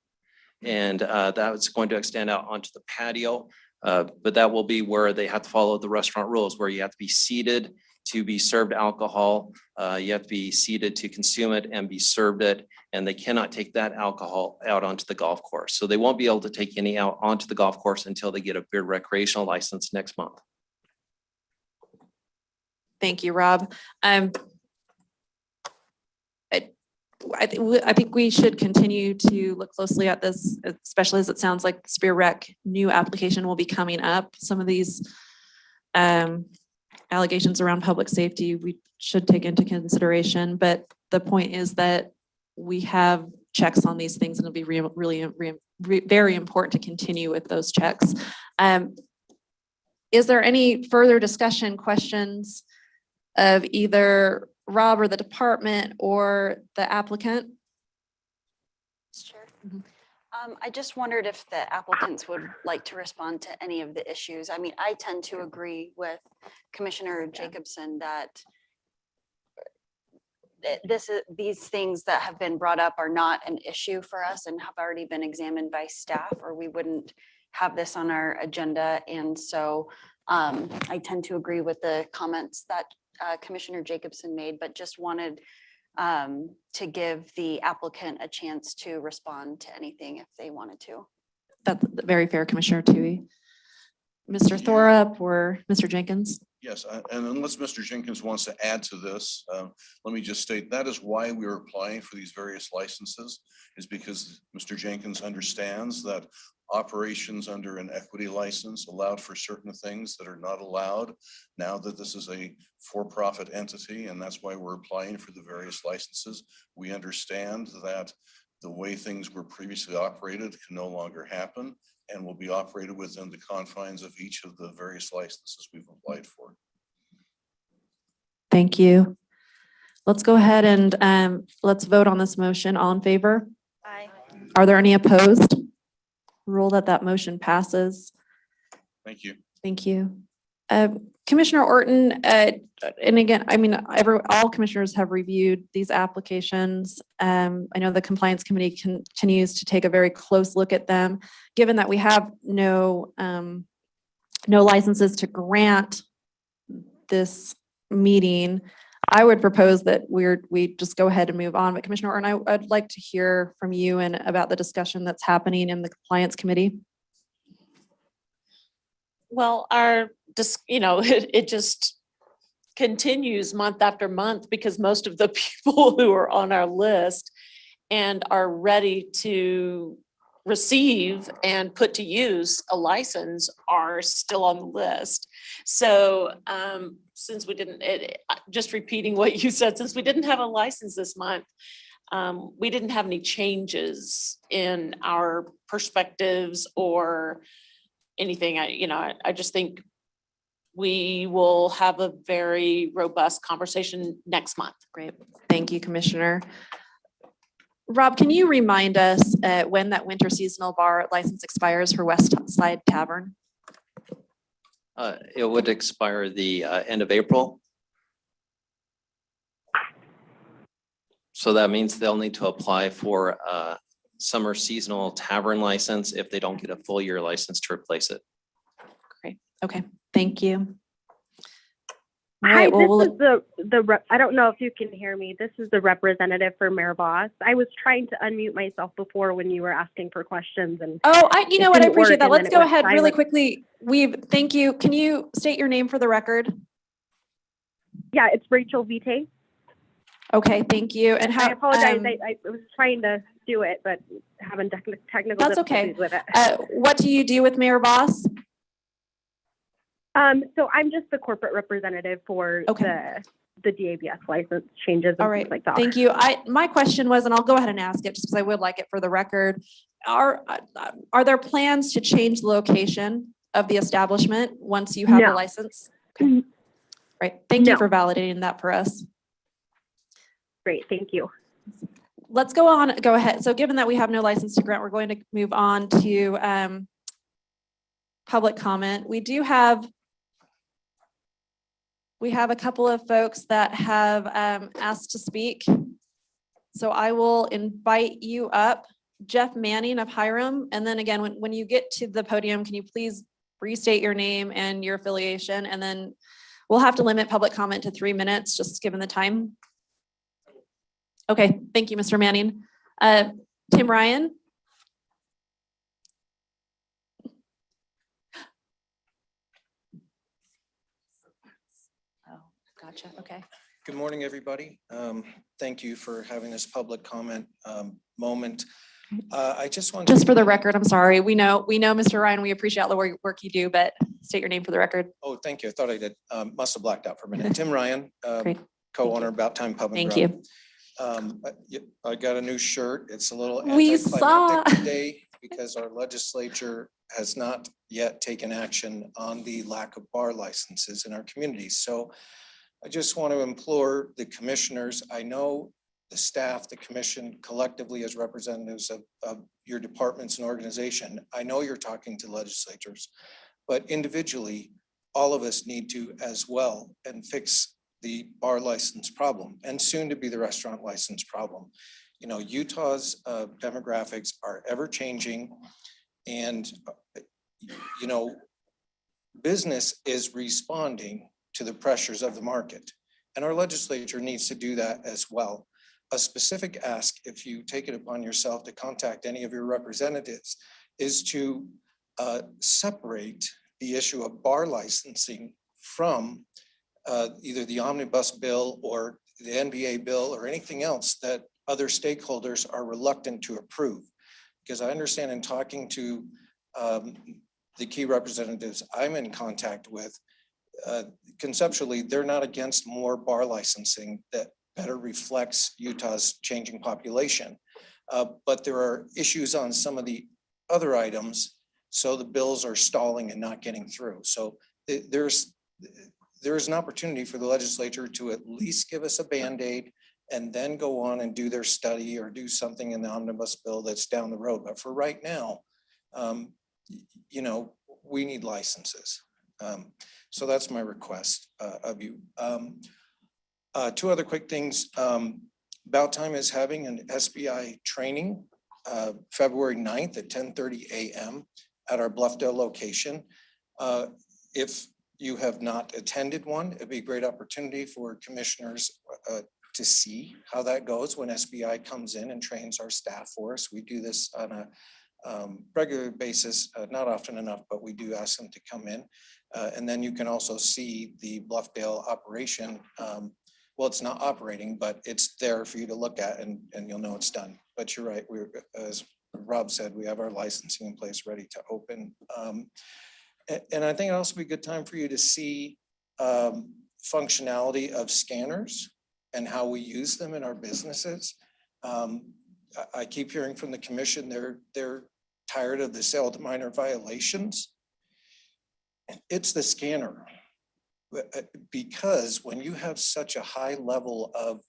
And that's going to extend out onto the patio. But that will be where they have to follow the restaurant rules, where you have to be seated to be served alcohol. You have to be seated to consume it and be served it. And they cannot take that alcohol out onto the golf course. So they won't be able to take any out onto the golf course until they get a beer recreational license next month. Thank you, Rob. I think we should continue to look closely at this, especially as it sounds like the Spear Rec new application will be coming up. Some of these allegations around public safety we should take into consideration, but the point is that we have checks on these things and it'll be really very important to continue with those checks. Is there any further discussion, questions of either Rob or the department or the applicant? Sure. I just wondered if the applicants would like to respond to any of the issues. I mean, I tend to agree with Commissioner Jacobson that these things that have been brought up are not an issue for us and have already been examined by staff, or we wouldn't have this on our agenda. And so I tend to agree with the comments that Commissioner Jacobson made, but just wanted to give the applicant a chance to respond to anything if they wanted to. That's very fair, Commissioner Tui. Mr. Thorup or Mr. Jenkins? Yes, and unless Mr. Jenkins wants to add to this, let me just state that is why we are applying for these various licenses, is because Mr. Jenkins understands that operations under an equity license allowed for certain things that are not allowed now that this is a for-profit entity, and that's why we're applying for the various licenses. We understand that the way things were previously operated can no longer happen and will be operated within the confines of each of the various licenses we've applied for. Thank you. Let's go ahead and let's vote on this motion. All in favor? Aye. Are there any opposed? Rule that motion passes. Thank you. Thank you. Commissioner Orton, and again, I mean, all commissioners have reviewed these applications. I know the Compliance Committee continues to take a very close look at them. Given that we have no licenses to grant this meeting, I would propose that we just go ahead and move on. But Commissioner Orton, I'd like to hear from you and about the discussion that's happening in the Compliance Committee. Well, it just continues month after month because most of the people who are on our list and are ready to receive and put to use a license are still on the list. So since we didn't, just repeating what you said, since we didn't have a license this month, we didn't have any changes in our perspectives or anything. I just think we will have a very robust conversation next month. Great. Thank you, Commissioner. Rob, can you remind us when that winter seasonal bar license expires for West Side Tavern? It would expire the end of April. So that means they'll need to apply for a summer seasonal tavern license if they don't get a full year license to replace it. Great. Okay. Thank you. Hi, right, well, this is I don't know if you can hear me. This is the representative for Mayor Boss. I was trying to unmute myself before when you were asking for questions and. Oh, you know what? I appreciate that. Let's go ahead really silent. quickly. Thank you. Can you state your name for the record? Yeah, it's Rachel Vite. Okay, thank you. And how? I apologize. I was trying to do it, but having technical That's okay. difficulties with it. What do you do with Mayor Boss? So I'm just the corporate representative for the DABS license changes All and right, things like that. thank you. My question was, and I'll go ahead and ask it just because I would like it for the record. Are there plans to change the location of the establishment once you have the No. license? Okay. Right, thank you No. for validating that for us. Great, thank you. Let's go ahead. So given that we have no license to grant, we're going to move on to public comment. We have a couple of folks that have asked to speak. So I will invite you up, Jeff Manning of Hiram. And then again, when you get to the podium, can you please restate your name and your affiliation? And then we'll have to limit public comment to 3 minutes, just given the time. Okay, thank you, Mr. Manning. Tim Ryan. Oh, gotcha, okay. Good morning, everybody. Thank you for having this public comment moment. I just want Just for the record, I'm sorry. We know, Mr. Ryan, we appreciate all the work you do, but state your name for the record. Oh, thank you. I thought I did. Must have blacked out for a minute. Tim Ryan, Great. co-owner About Time Pub and Thank Grub. you. I got a new shirt. It's a little We saw. anticlimactic today because our legislature has not yet taken action on the lack of bar licenses in our communities. So I just want to implore the commissioners. I know the staff, the commission collectively as representatives of your departments and organization. I know you're talking to legislatures, but individually, all of us need to as well and fix the bar license problem and soon to be the restaurant license problem. You know, Utah's demographics are ever changing and, you know, business is responding to the pressures of the market and our legislature needs to do that as well. A specific ask, if you take it upon yourself to contact any of your representatives, is to separate the issue of bar licensing from either the omnibus bill or the NBA bill or anything else that other stakeholders are reluctant to approve. Because I understand in talking to the key representatives I'm in contact with, conceptually, they're not against more bar licensing that better reflects Utah's changing population. But there are issues on some of the other items, so the bills are stalling and not getting through. So there's an opportunity for the legislature to at least give us a Band-Aid and then go on and do their study or do something in the omnibus bill that's down the road. But for right now, you know, we need licenses. So that's my request of you. Two other quick things. About Time is having an SBI training February 9th at 10:30 a.m. at our Bluffdale location. If you have not attended one, it'd be a great opportunity for commissioners to see how that goes when SBI comes in and trains our staff for us. We do this on a regular basis, not often enough, but we do ask them to come in. And then you can also see the Bluffdale operation. Well, it's not operating, but it's there for you to look at and you'll know it's done. But you're right, as Rob said, we have our licensing in place ready to open. And I think it'll also be a good time for you to see functionality of scanners and how we use them in our businesses. I keep hearing from the commission, they're tired of the sale to minor violations. It's the scanner. Because when you have such a high level of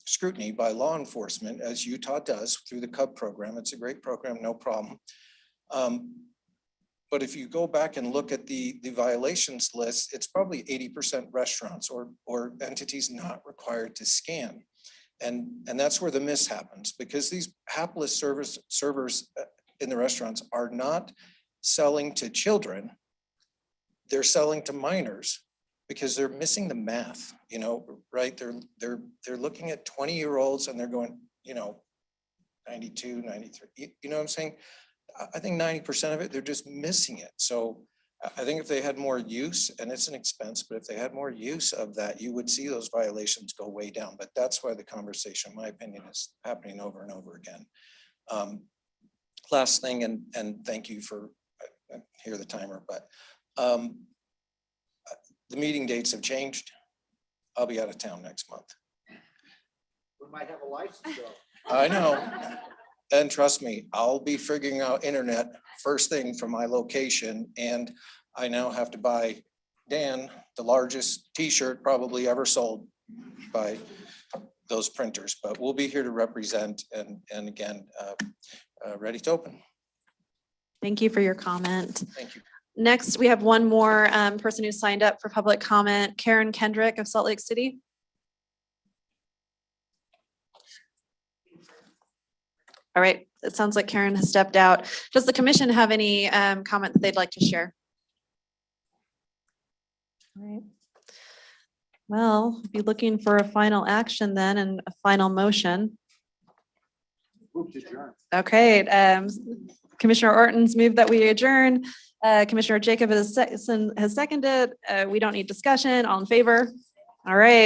scrutiny by law enforcement, as Utah does through the CUB program, it's a great program, no problem. But if you go back and look at the violations list, it's probably 80% restaurants or entities not required to scan. And that's where the miss happens, because these hapless servers in the restaurants are not selling to children. They're selling to minors because they're missing the math, you know, right? They're looking at 20-year-olds and they're going, you know, 92, 93, you know what I'm saying? I think 90% of it, they're just missing it. So I think if they had more use, and it's an expense, but if they had more use of that, you would see those violations go way down. But that's why the conversation, in my opinion, is happening over and over again. Last thing, and thank you for, I hear the timer, but the meeting dates have changed. I'll be out of town next month. We might have a license though. I know. And trust me, I'll be figuring out internet first thing from my location. And I now have to buy Dan, the largest t-shirt probably ever sold by those printers, but we'll be here to represent and again, ready to open. Thank you for your comment. Thank you. Next, we have one more person who signed up for public comment, Karen Kendrick of Salt Lake City. All right, it sounds like Karen has stepped out. Does the commission have any comment that they'd like to share? All right. Well, be looking for a final action then and a final motion. Okay, Commissioner Orton's moved that we adjourn. Commissioner Jacob has seconded. We don't need discussion. All in favor? All right.